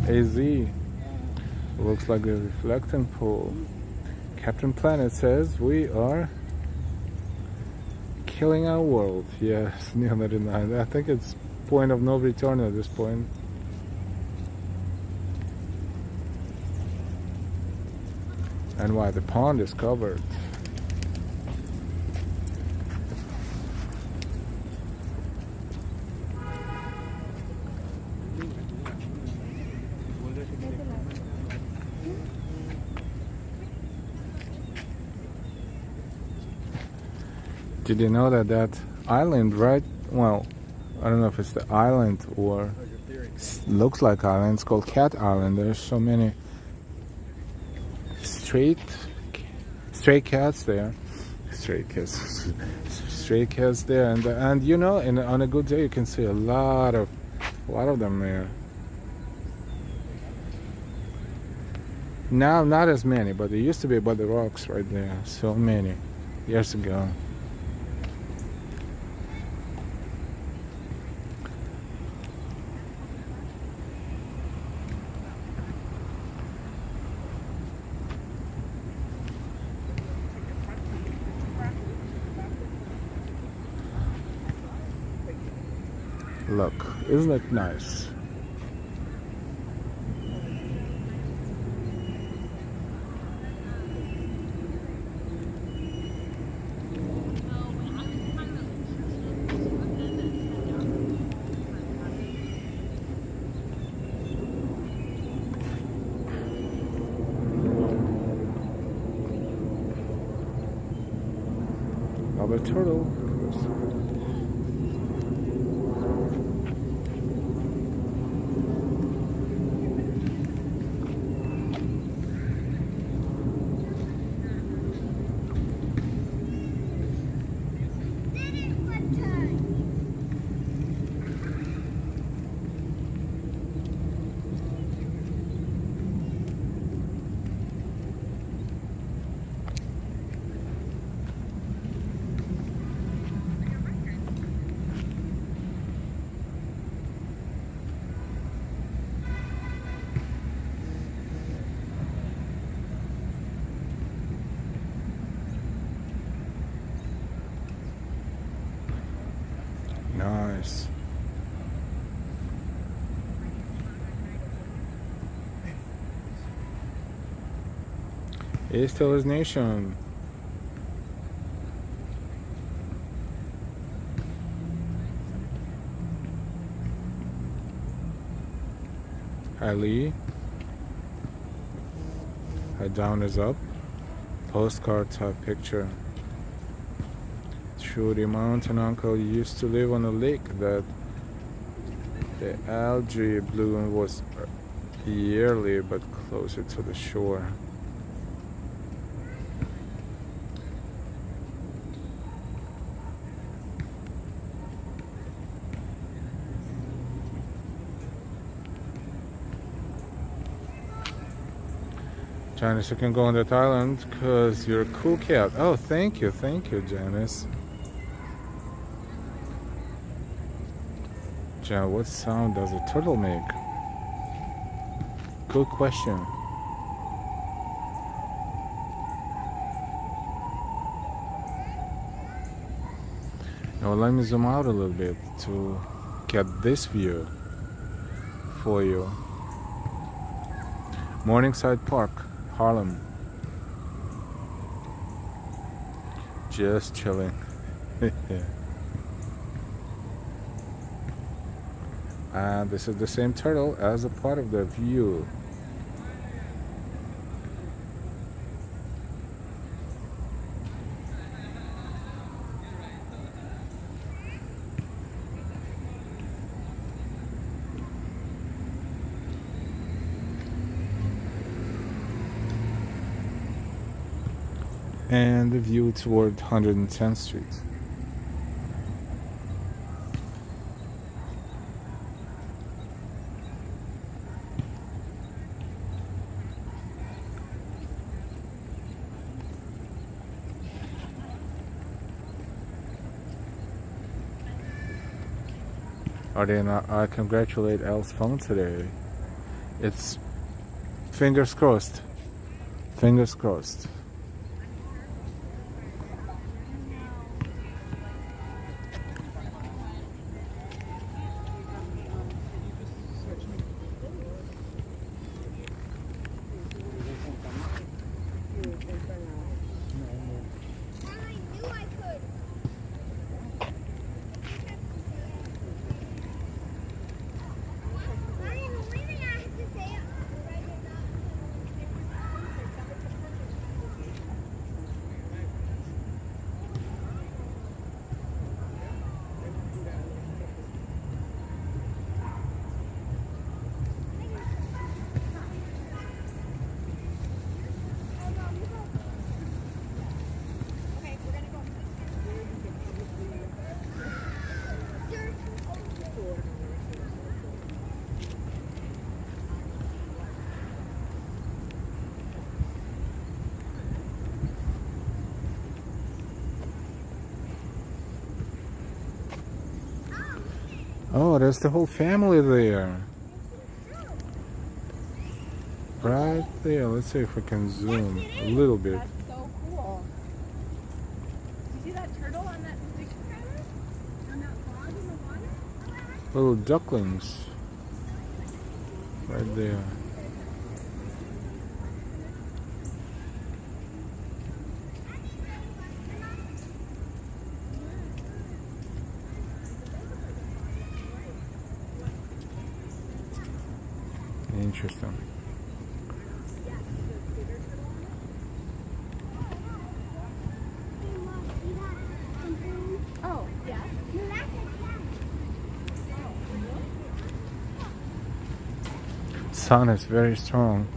AZ looks like a reflecting pool. Captain Planet says we are killing our world. Yes, Neil 99. I think it's point of no return at this point. And why the pond is covered. Did you know that that island, right? Well, I don't know if it's the island or looks like island. It's called Cat Island. There's so many stray cats there. Stray cats there, and you know, on a good day you can see a lot of them there. Now not as many, but there used to be by the rocks right there. So many years ago. Look, isn't it nice? Another turtle. Nice. East Hills Nation. Hi Lee. Hi down is up. Postcard type picture. The mountain uncle used to live on a lake that the algae bloom was yearly but closer to the shore. Janice, you can go on that island because you're a cool cat. Oh, thank you, Janice. Jan, what sound does a turtle make? Good question. Now let me zoom out a little bit to get this view for you. Morningside Park, Harlem. Just chilling. And this is the same turtle as a part of the view. And the view toward 110th Street. I congratulate Elle's phone today. It's fingers crossed. Fingers crossed. Oh, there's the whole family there. Right there. Let's see if we can zoom a little bit. That's so cool. You see that turtle on that stick trailer? On that log in the water? Little ducklings. Right there. Interesting. Oh, yeah. Sun is very strong.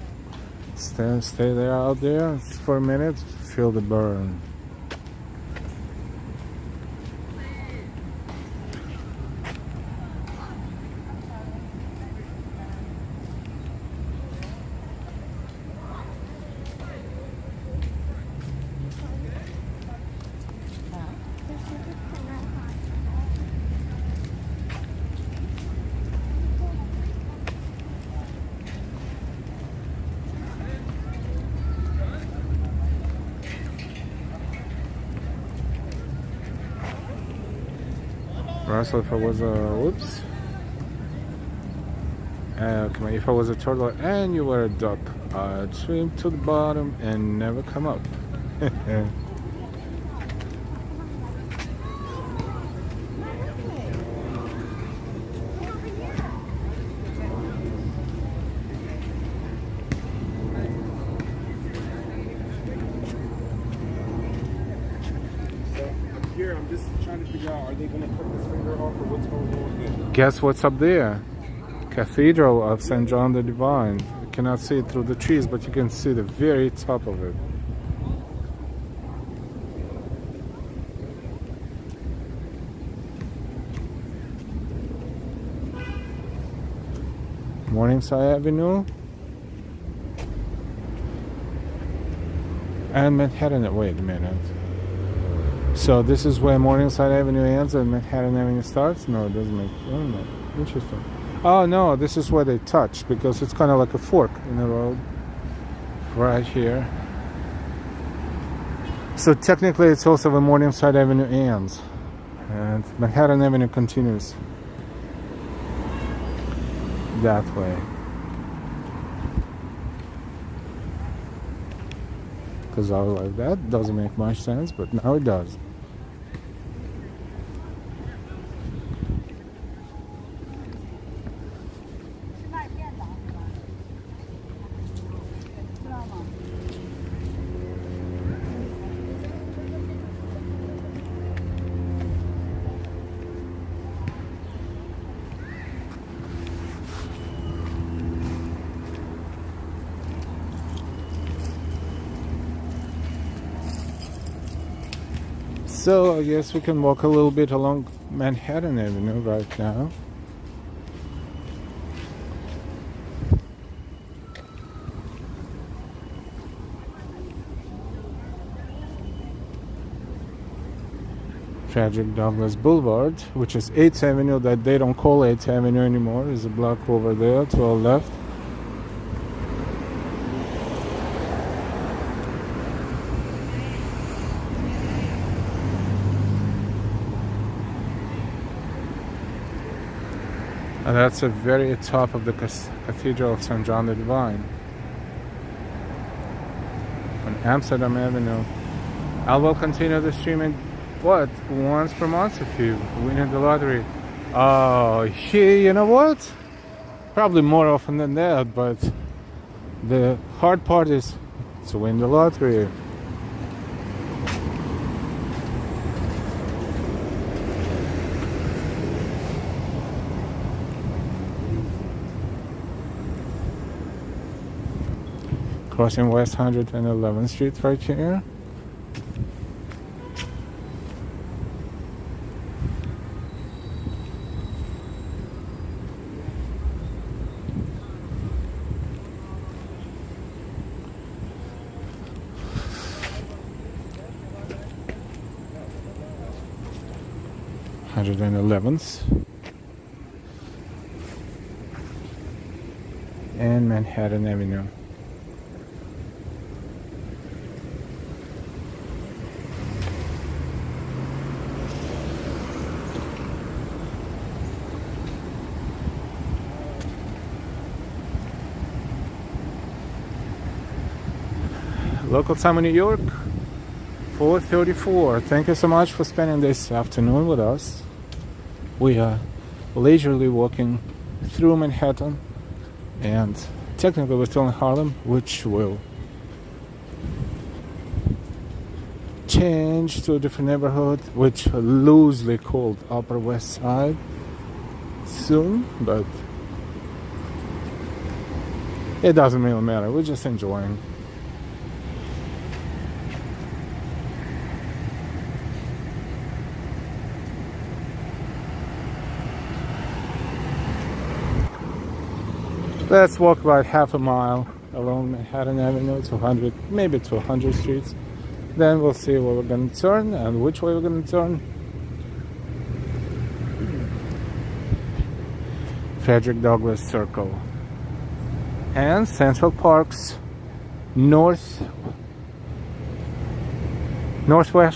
Stay there out there for a minute. Feel the burn. So if I was a whoops, come on, if I was a turtle and you were a duck, I'd swim to the bottom and never come up. Here, I'm just trying to figure out, are they going to cut this finger off or what's going on here? Guess what's up there? Cathedral of St. John the Divine. You cannot see it through the trees, but you can see the very top of it. Morningside Avenue. And Manhattan, wait a minute. So this is where Morningside Avenue ends and Manhattan Avenue starts? No, it doesn't make, oh no, interesting. Oh no, this is where they touch because it's kind of like a fork in the road. Right here. So technically it's also where Morningside Avenue ends. And Manhattan Avenue continues that way. Because I was like, that doesn't make much sense, but now it does. So I guess we can walk a little bit along Manhattan Avenue right now. Frederick Douglass Boulevard, which is 8th Avenue, that they don't call 8th Avenue anymore, is a block over there to our left. And that's the very top of the Cathedral of St. John the Divine on Amsterdam Avenue. I will continue the streaming, once per month if you win the lottery. Oh, you know what? Probably more often than that, but the hard part is to win the lottery. Crossing West 111th Street right here. And Manhattan Avenue. Local time in New York, 4:34. Thank you so much for spending this afternoon with us. We are leisurely walking through Manhattan, and technically we're still in Harlem, which will change to a different neighborhood, which loosely called Upper West Side soon, but it doesn't really matter. We're just enjoying. Let's walk about half a mile along Manhattan Avenue to 100, maybe to 100 streets. Then we'll see where we're going to turn and which way we're going to turn. Frederick Douglass Circle. And Central Park's northwest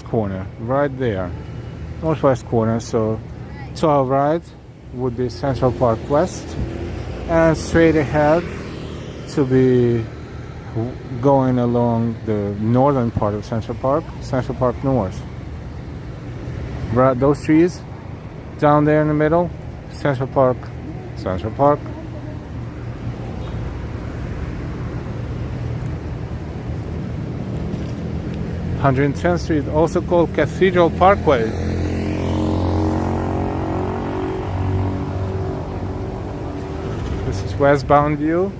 corner, right there. Northwest corner, so to our right would be Central Park West. And straight ahead to be going along the northern part of Central Park North. Right, those trees down there in the middle, Central Park. 110th Street, also called Cathedral Parkway. This is westbound view.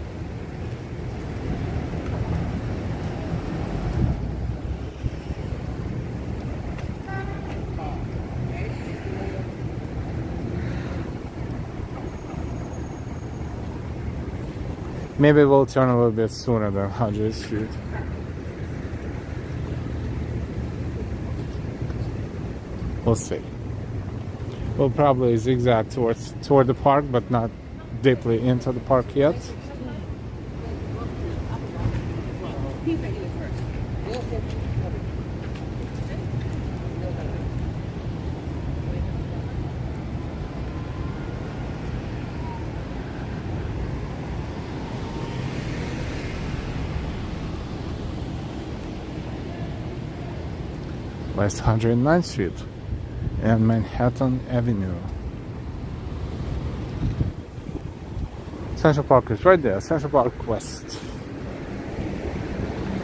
Maybe we'll turn a little bit sooner than 100th Street. We'll see. We'll probably zigzag toward the park, but not deeply into the park yet. West 109th Street and Manhattan Avenue. Central Park is right there, Central Park West.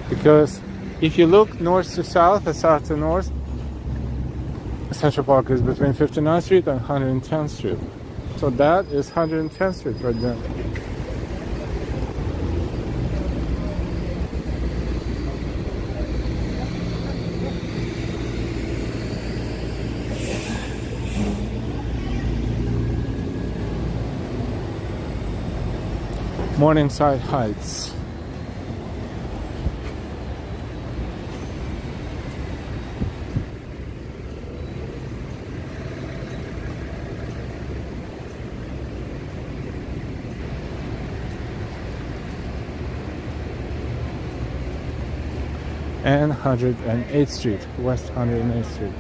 Because if you look north to south and south to north, Central Park is between 59th Street and 110th Street. So that is 110th Street right there. Morningside Heights. And 108th Street, West 108th Street.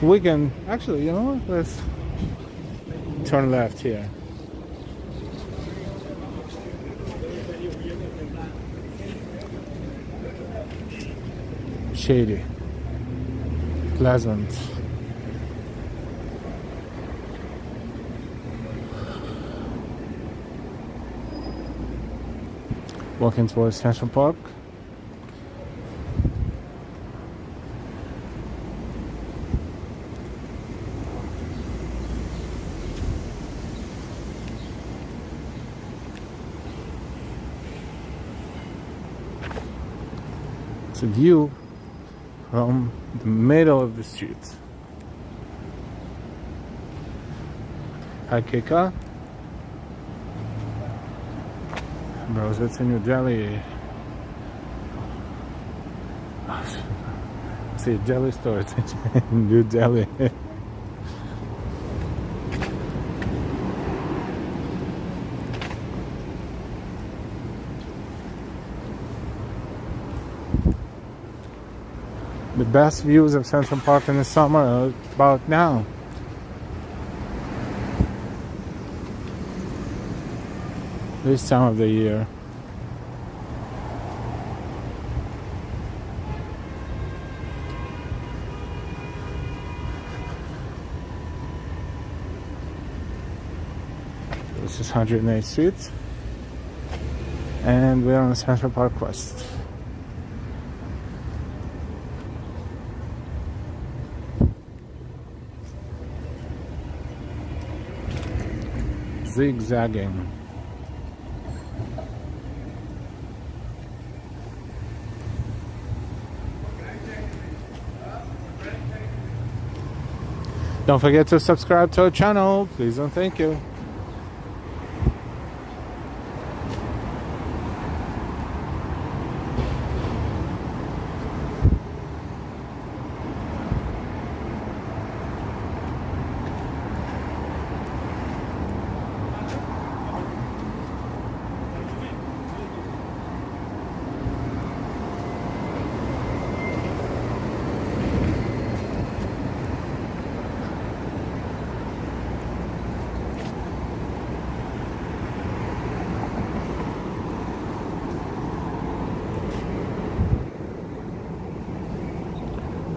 We can actually, you know what? Let's turn left here. Shady, pleasant. Walking towards Central Park. It's a view from the middle of the street. Hi, Kika. Bros, it's a New Delhi. See, Delhi store. It's in New Delhi. The best views of Central Park in the summer are about now. This time of the year. This is 108th Street. And we're on Central Park West. Zigzagging. Don't forget to subscribe to our channel, please and thank you.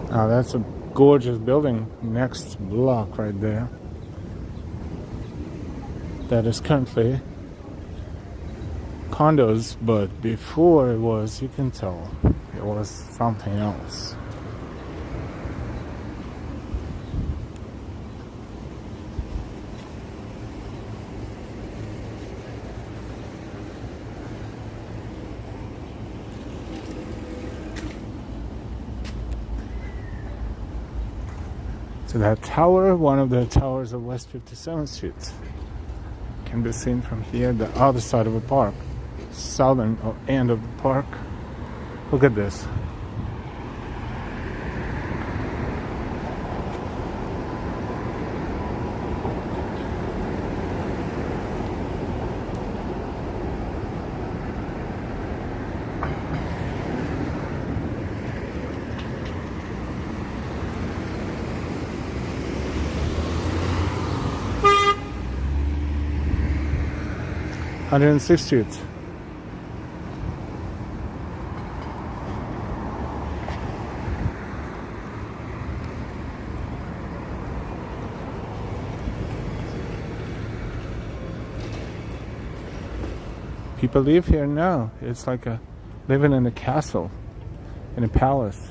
Oh, that's a gorgeous building next block right there. That is currently condos, but before it was, you can tell, it was something else. So that tower, one of the towers of West 57th Street, can be seen from here, the other side of the park. southern end of the park. Look at this. Hundred Sixth Street. People live here now. It's like living in a castle, in a palace.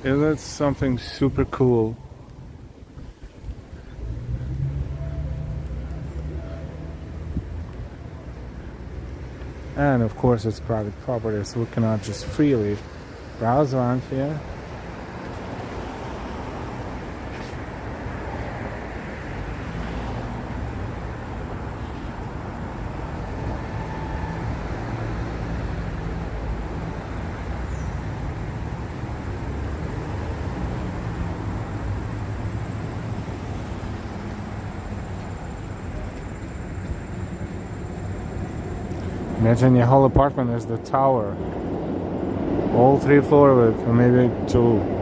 Yeah, that's something super cool. And of course it's private property, so we cannot just freely browse around here. Imagine your whole apartment is the tower. All 3 floors of it, or maybe 2.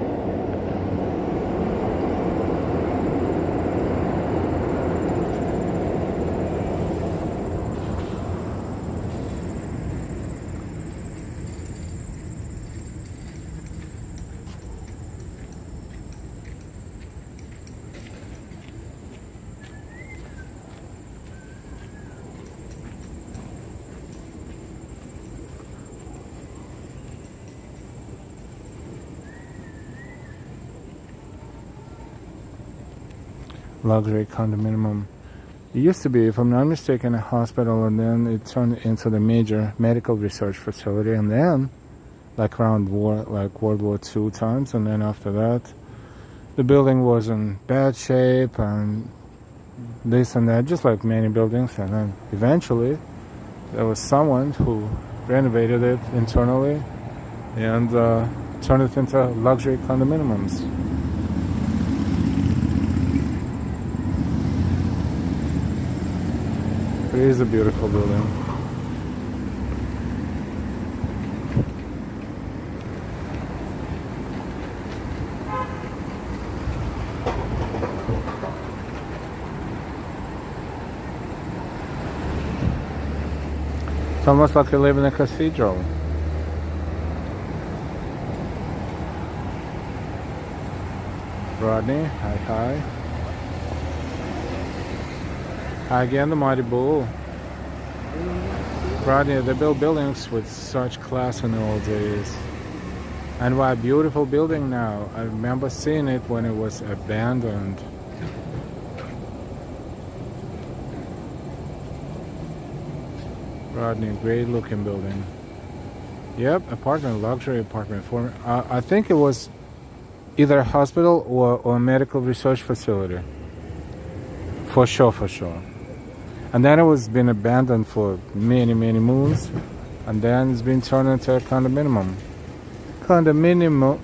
Luxury condominium. It used to be, if I'm not mistaken, a hospital, and then it turned into the major medical research facility, and then like around World War II times, and then after that the building was in bad shape and this and that, just like many buildings, and then eventually there was someone who renovated it internally and turned it into luxury condominiums. It is a beautiful building. It's almost like you live in a cathedral. Rodney, hi. Hi again, the Mighty Bull. Rodney, they built buildings with such class in the old days. And what a beautiful building now. I remember seeing it when it was abandoned. Rodney, great looking building. Yep, apartment, luxury apartment. I think it was either a hospital or a medical research facility. For sure. And then it was been abandoned for many moons, and then it's been turned into a condominium. Condominium.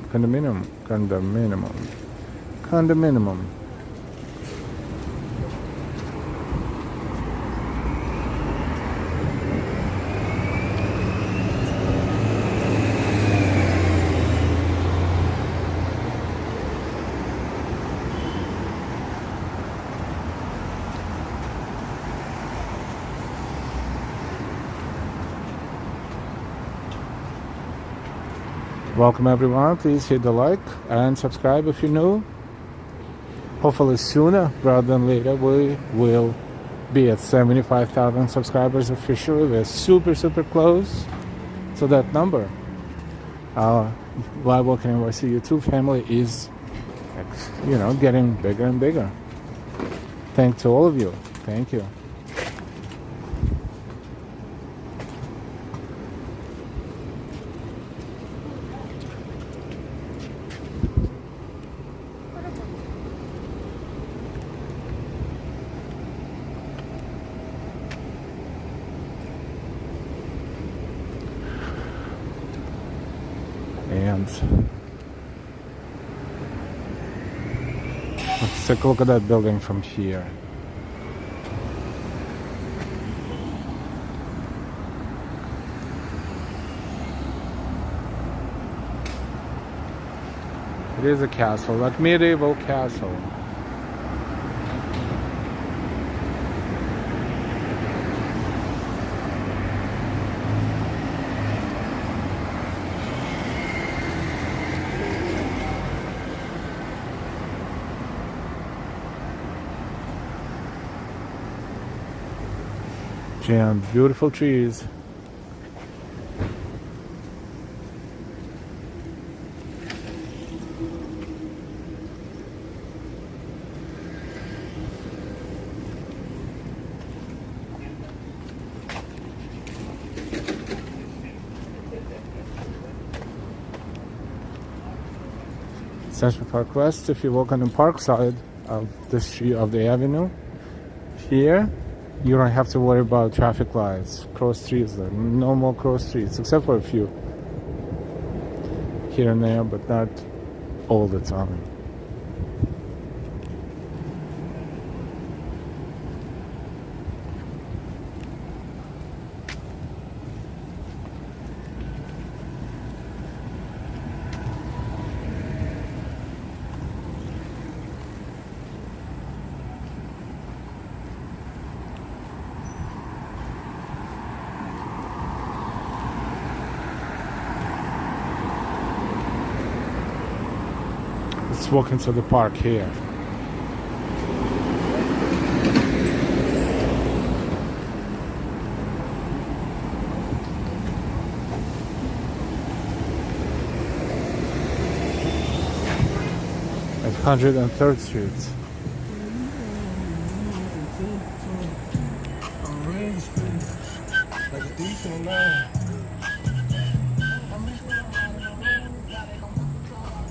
Welcome everyone, please hit the like and subscribe if you're new. Hopefully sooner rather than later we will be at 75,000 subscribers officially. We're super close to that number. Our Live Walking NYC YouTube family is, getting bigger and bigger. Thanks to all of you. Thank you. And let's take a look at that building from here. It is a castle, like medieval castle. And beautiful trees. Central Park West, if you walk on the park side of the street of the avenue, here you don't have to worry about traffic lights, cross streets. There are no more cross streets, except for a few here and there, but not all the time. Let's walk into the park here. At 103rd Street.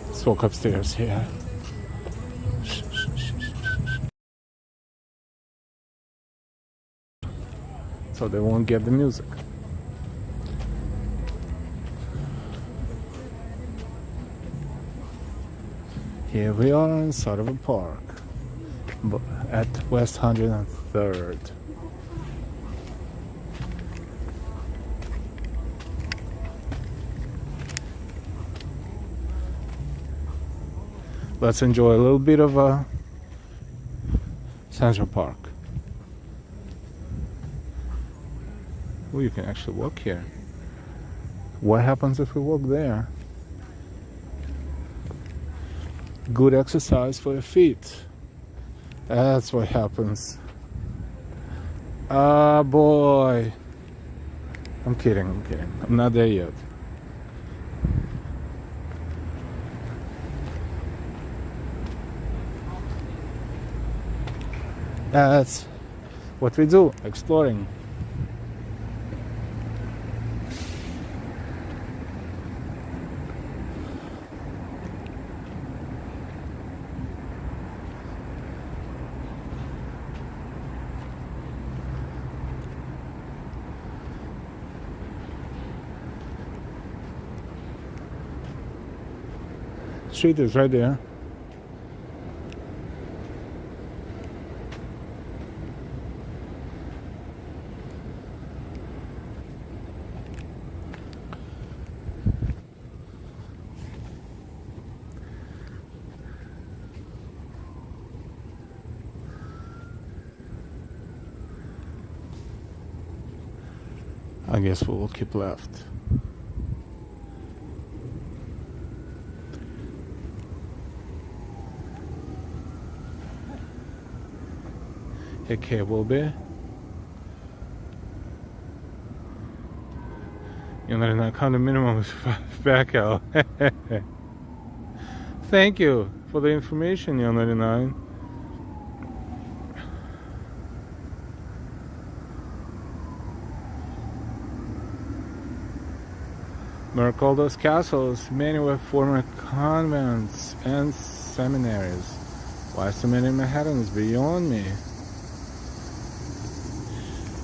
Let's walk upstairs here. So they won't get the music. Here we are inside of a park at West 103rd. Let's enjoy a little bit of Central Park. Oh, you can actually walk here. What happens if we walk there? Good exercise for your feet. That's what happens. Ah, boy. I'm kidding. I'm not there yet. That's what we do, exploring. Street is right there. I guess we will keep left. Okay, will be. condominium is back out. Thank you for the information, 99. Mark all those castles, many were former convents and seminaries. Why so many Manhattans beyond me?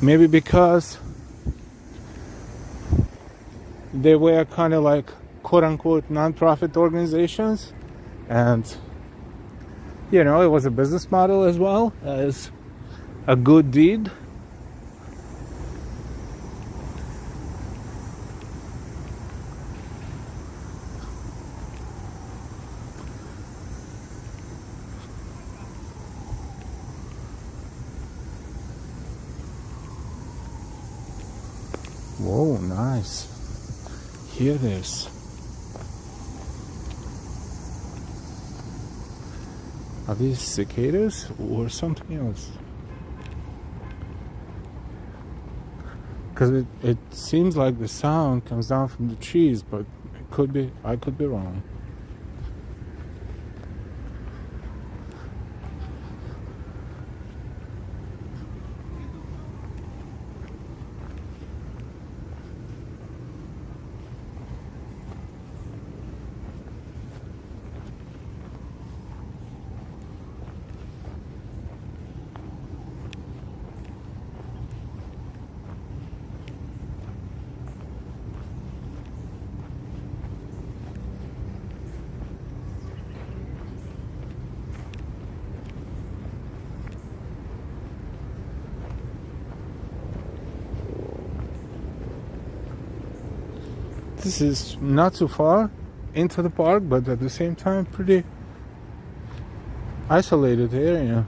Maybe because they were kind of like quote-unquote non-profit organizations, and it was a business model as well as a good deed. Whoa, nice. Hear this. Are these cicadas or something else? Because it seems like the sound comes down from the trees, but I could be wrong. This is not too far into the park, but at the same time pretty isolated area.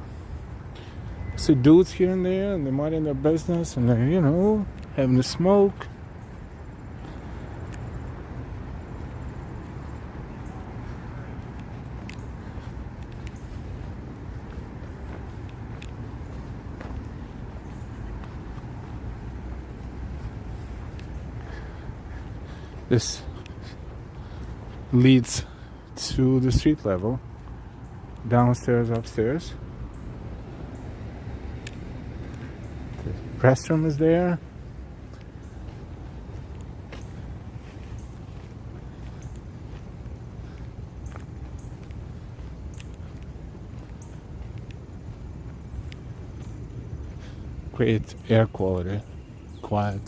See dudes here and there, and they're minding their business, and they're, having a smoke. This leads to the street level, downstairs, upstairs. The restroom is there. Great air quality, quiet.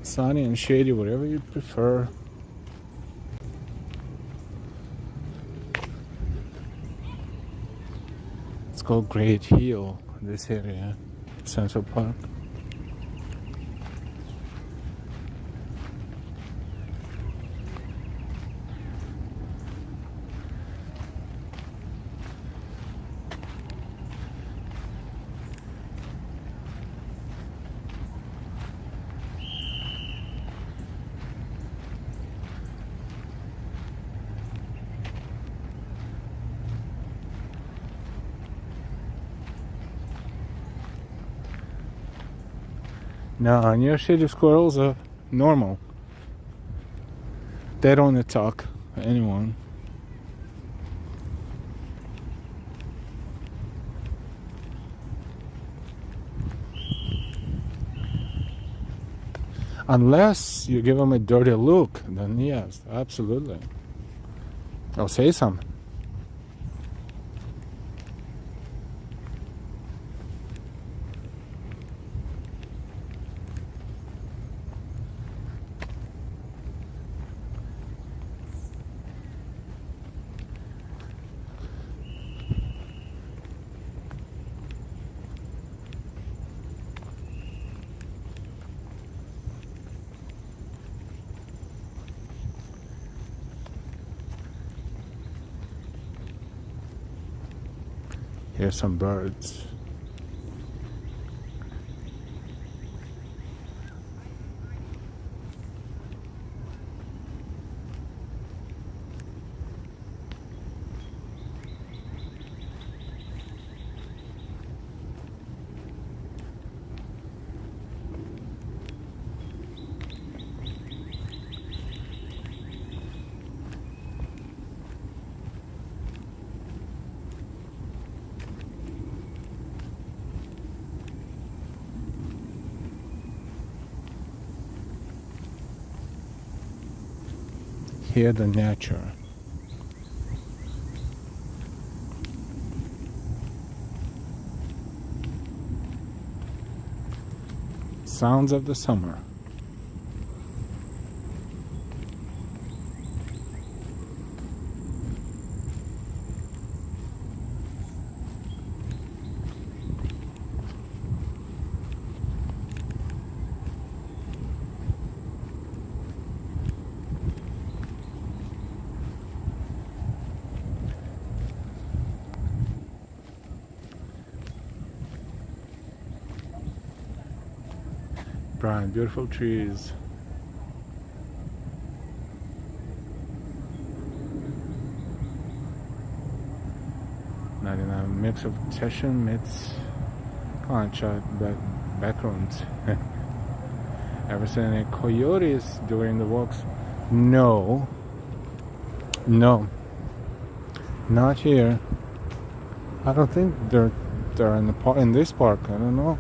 Sunny and shady, whatever you prefer. It's called Great Hill, this area, Central Park. No, New York City squirrels are normal. They don't attack anyone. Unless you give them a dirty look, then yes, absolutely. I'll say something. Here's some birds. hear the nature. Sounds of the summer. Bright, beautiful trees. Not in a mix of session meets contract backgrounds. Ever seen any coyotes during the walks? No. No. Not here. I don't think they're in the in this park. I don't know.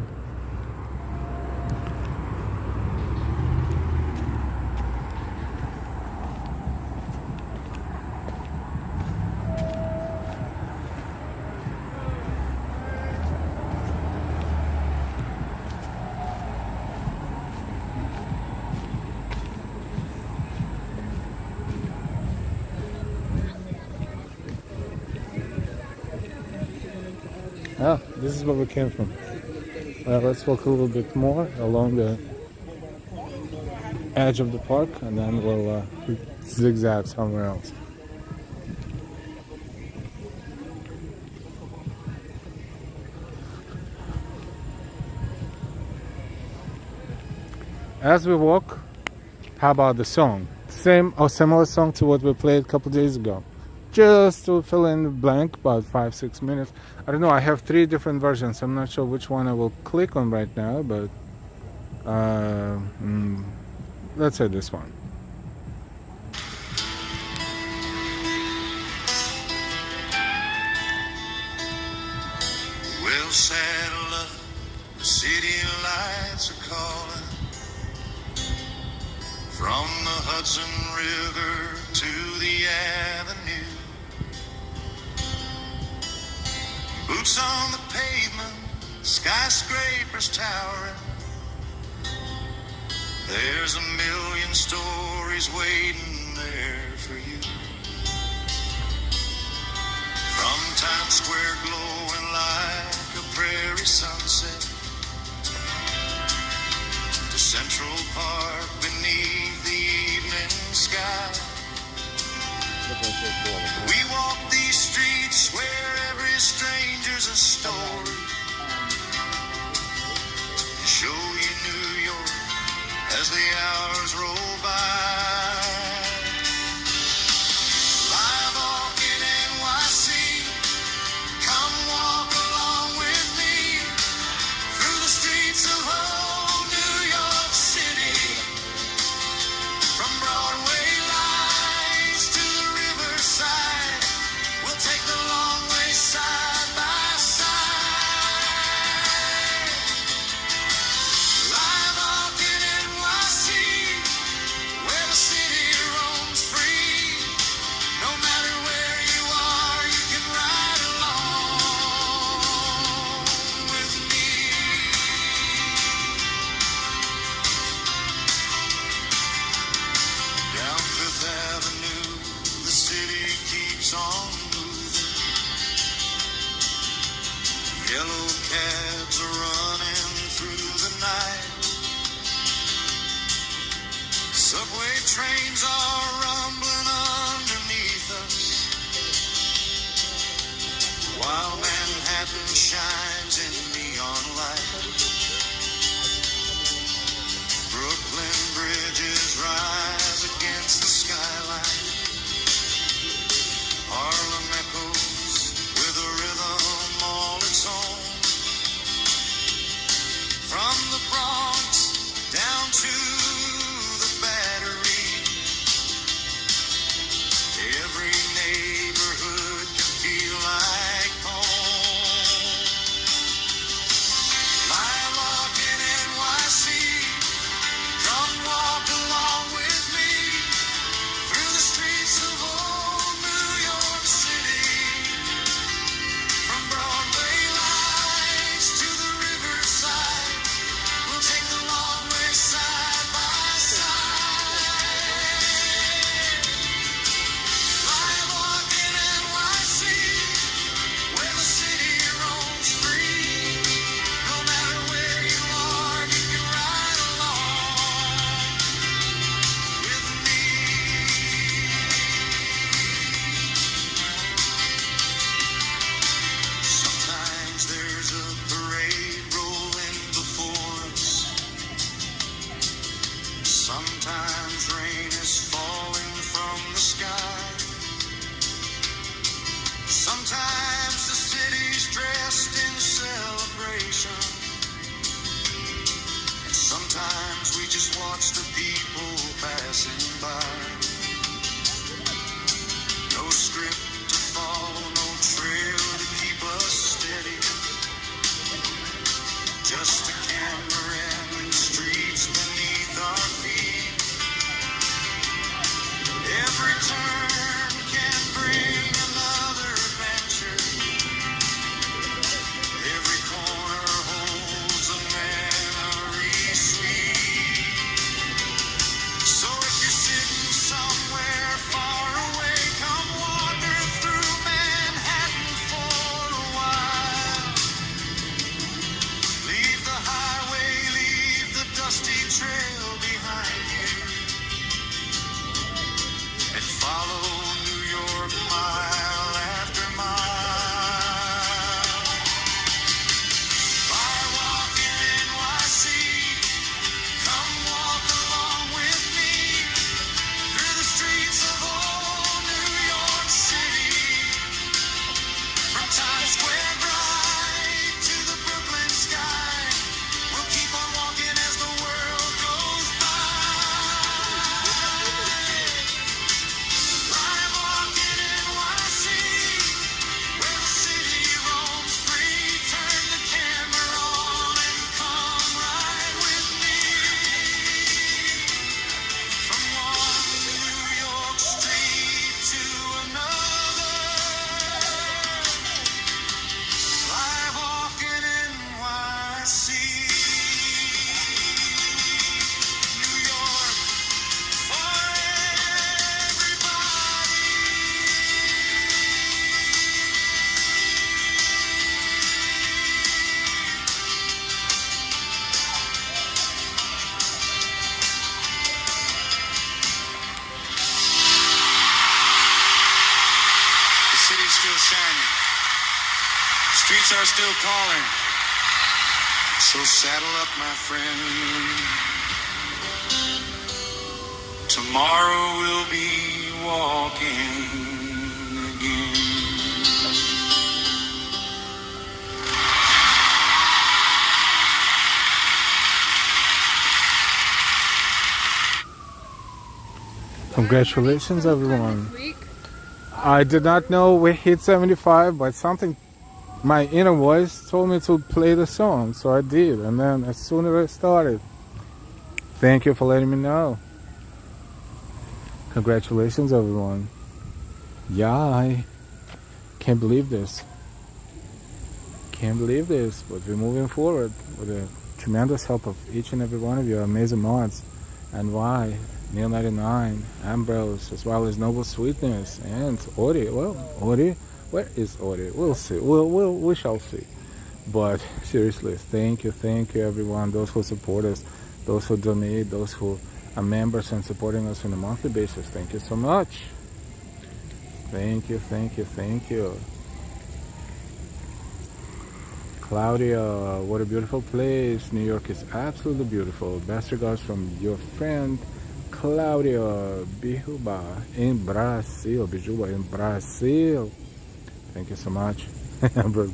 Ah, this is where we came from. Let's walk a little bit more along the edge of the park, and then we'll zigzag somewhere else. As we walk, how about the song? Same or similar song to what we played a couple days ago. Just to fill in the blank, about 5-6 minutes. I don't know, I have 3 different versions. I'm not sure which one I will click on right now, but let's say this one. We'll saddle up, the city lights are calling. From the Hudson River to the avenue, boots on the pavement, skyscrapers towering. There's a million stories waiting there for you. From Times Square glowing like a prairie sunset to Central Park beneath the evening sky. We walk these streets where every stranger's a story. Show you New York as the hours roll by. Live walk in NYC, come walk along with me through the streets of old New York City. From Broadway lights to the riverside, we'll take the long way side by side. Live walk in NYC, where the city roams free. No matter where you are, you can ride along with me. Down Fifth Avenue, the city keeps on moving. Yellow cabs are running through the night. Subway trains are rumbling underneath us, while Manhattan shines in neon light. Brooklyn bridges rise against the skyline. Harlem echoes with a rhythm all its own. From the Bronx down to the Battery, every neighborhood can feel like home. Live walk in NYC, come walk along with me Sometimes the city's dressed in celebration, and sometimes we just watch the people passing by. No script to follow, no trail to keep us steady. Just a camera and the streets beneath our feet. Every turn can bring another adventure. Every corner holds a memory sweet. So if you're sitting somewhere far away, come wander through Manhattan for a while. Leave the highway, leave the dusty trail behind you, and follow New York mile after mile. By walking NYC, come walk along with me through the streets of old New York City. From Times Square bright to the Brooklyn sky, we'll keep on walking as the world goes by. I'm walking NYC, where the city roams free. Turn the camera on and come ride with me. From one New York street to another, live walking NYC. New York for everybody. The city's still shining. Streets are still calling. So saddle up, my friend. Tomorrow we'll be walking again. Congratulations, everyone. Next week. I did not know we hit 75, but something, my inner voice told me to play the song, so I did. And then as soon as I started, thank you for letting me know. Congratulations, everyone. Yeah, I can't believe this. Can't believe this, but we're moving forward with the tremendous help of each and every one of you, amazing mods. And why? Neil 99, Ambrose, as well as Noble Sweetness, and Ori. Well, Ori, where is Ori? We'll see. We shall see. But seriously, thank you, everyone. Those who support us, those who donate, those who are members and supporting us on a monthly basis. Thank you so much. Thank you. Claudia, what a beautiful place. New York is absolutely beautiful. Best regards from your friend Claudia Bijuba in Brazil. Thank you so much.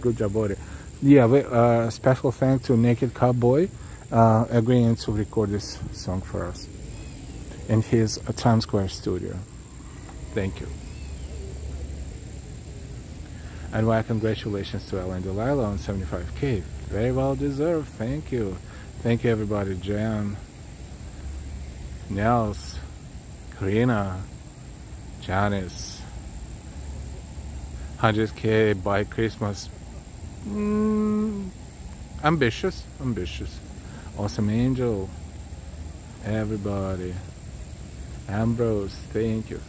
Good job, buddy. Yeah, special thanks to Naked Cowboy agreeing to record this song for us in his Times Square studio. Thank you. And why congratulations to Ellen Delilah on 75K. Very well deserved. Thank you. Thank you, everybody. Jan, Nels, Karina, Janice. 100K by Christmas. Ambitious. Awesome Angel. Everybody. Ambrose, thank you.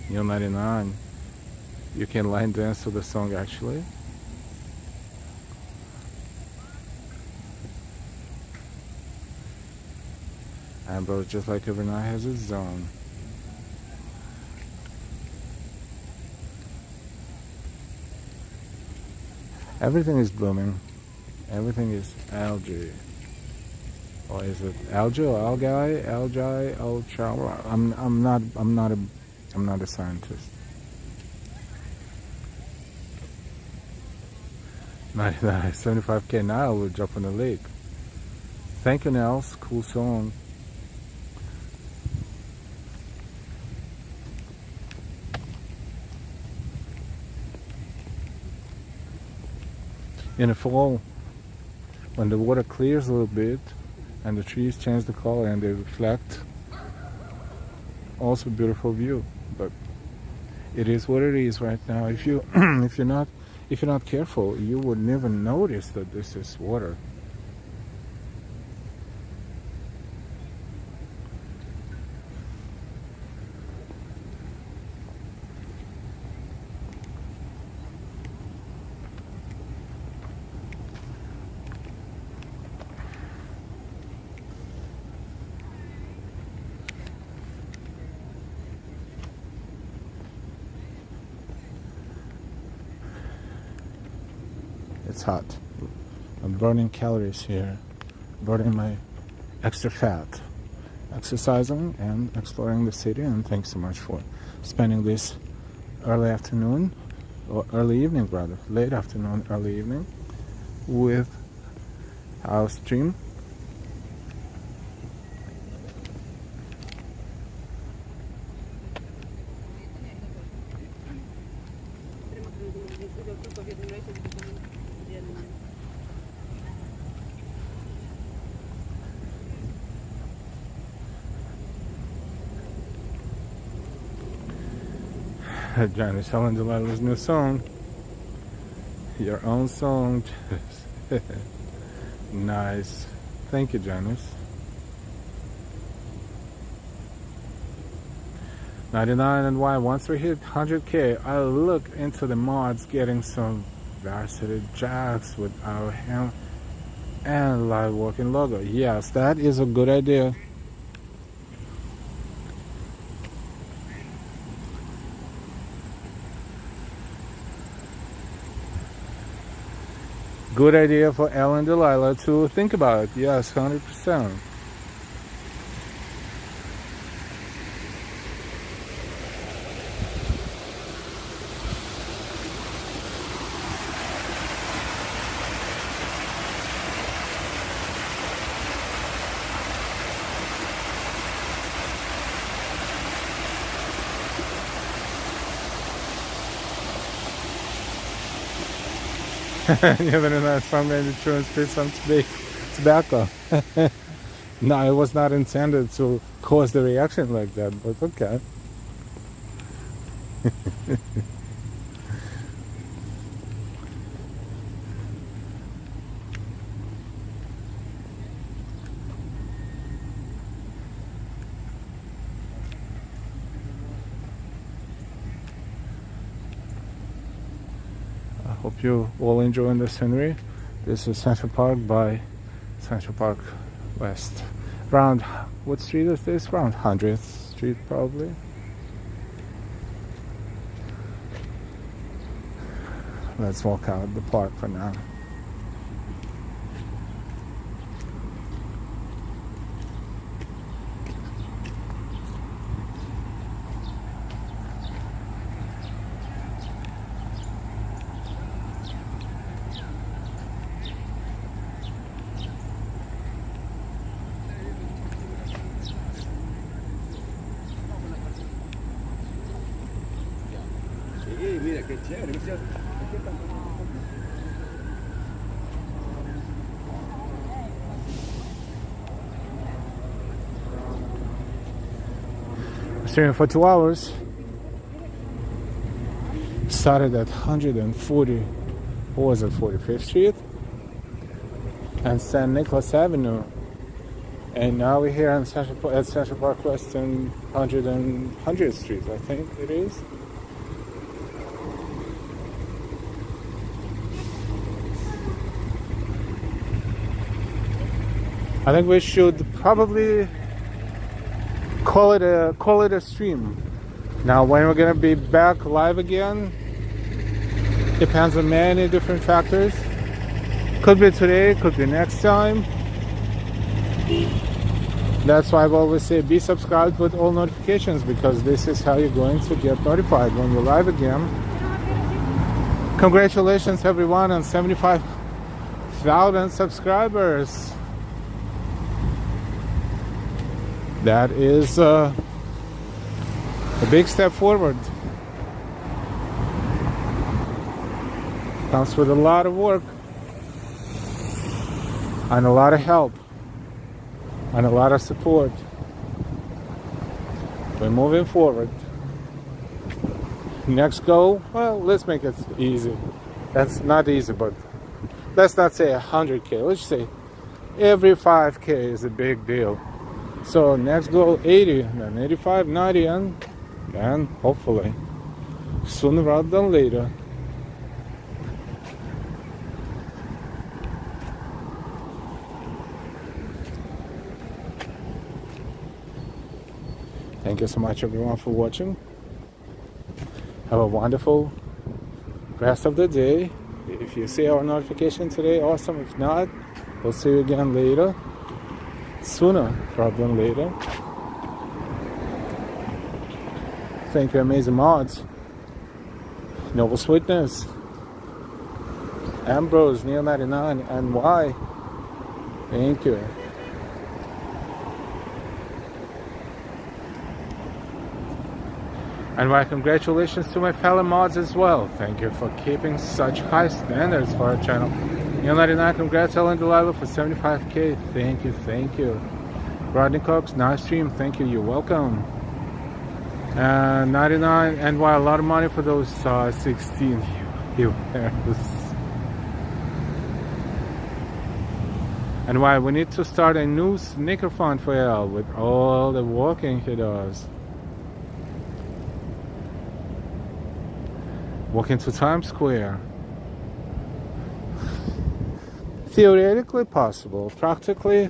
Neil 99. You can line dance to the song actually. Ambrose, just like every night, has its zone. Everything is blooming. Everything is algae. Or is it algae or algae? I'm not a scientist. 99, 75K now we'll drop on the lake. Thank you, Nels. Cool song. In the fall, when the water clears a little bit and the trees change the color and they reflect, also beautiful view. But it is what it is right now. If you if you're not careful, you would never notice that this is water. It's hot. I'm burning calories here, burning my extra fat, exercising and exploring the city. And thanks so much for spending this early afternoon, or early evening rather, late afternoon, early evening with our stream. Janice Helen Delilah's new song. Your own song. Nice. Thank you, Janice. 99 and why once we hit 100K, I look into the mods getting some varsity jacks with our hand and live working logo. Yes, that is a good idea. Good idea for Ellen Delilah to think about. Yes, 100%. Even in that song made the chewing spit some tobacco. No, it was not intended to cause the reaction like that, but okay. Hope you all enjoying the scenery. This is Central Park by Central Park West. Around, what street is this? Around 100th Street probably. Let's walk out the park for now. Mira qué chévere. Streaming for 2 hours. Started at 140, what was it, 45th Street and St. Nicholas Avenue, and now we're here at Central Park West and 100th Street, I think it is. I think we should probably call it a stream. Now, when we're gonna be back live again depends on many different factors. Could be today, could be next time. That's why I've always say be subscribed with all notifications, because this is how you're going to get notified when we're live again. Congratulations everyone on 75,000 subscribers. That is a big step forward. Comes with a lot of work and a lot of help and a lot of support. We're moving forward. Next goal, well, let's make it easy. That's not easy, but let's not say 100K. Let's say every 5K is a big deal. So next goal 80, then 85, 90, and hopefully sooner rather than later. Thank you so much everyone for watching. Have a wonderful rest of the day. If you see our notification today, awesome. If not, we'll see you again later. Sooner rather than later. Thank you, amazing mods. Noble Sweetness, Ambrose, Neil 99, and Y. Thank you. And my congratulations to my fellow mods as well. Thank you for keeping such high standards for our channel. Neil 99, congrats Ellen Delilah for 75K. Thank you, thank you. Rodney Cox, nice stream. Thank you, you're welcome. And 99, and why a lot of money for those 16 viewers. And why we need to start a new sneaker fund for Elle with all the walking he does. Walking to Times Square. Theoretically possible. Practically,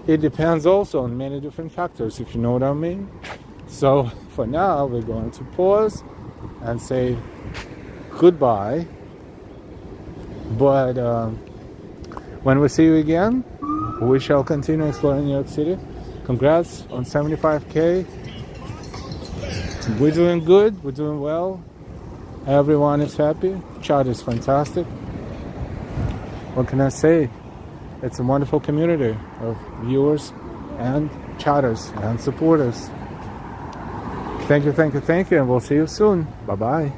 it depends also on many different factors, if you know what I mean. So for now, we're going to pause and say goodbye. But when we see you again, we shall continue exploring New York City. Congrats on 75K. We're doing good, we're doing well. Everyone is happy. Chat is fantastic. What can I say? It's a wonderful community of viewers and chatters and supporters. Thank you, thank you, thank you, and we'll see you soon. Bye-bye.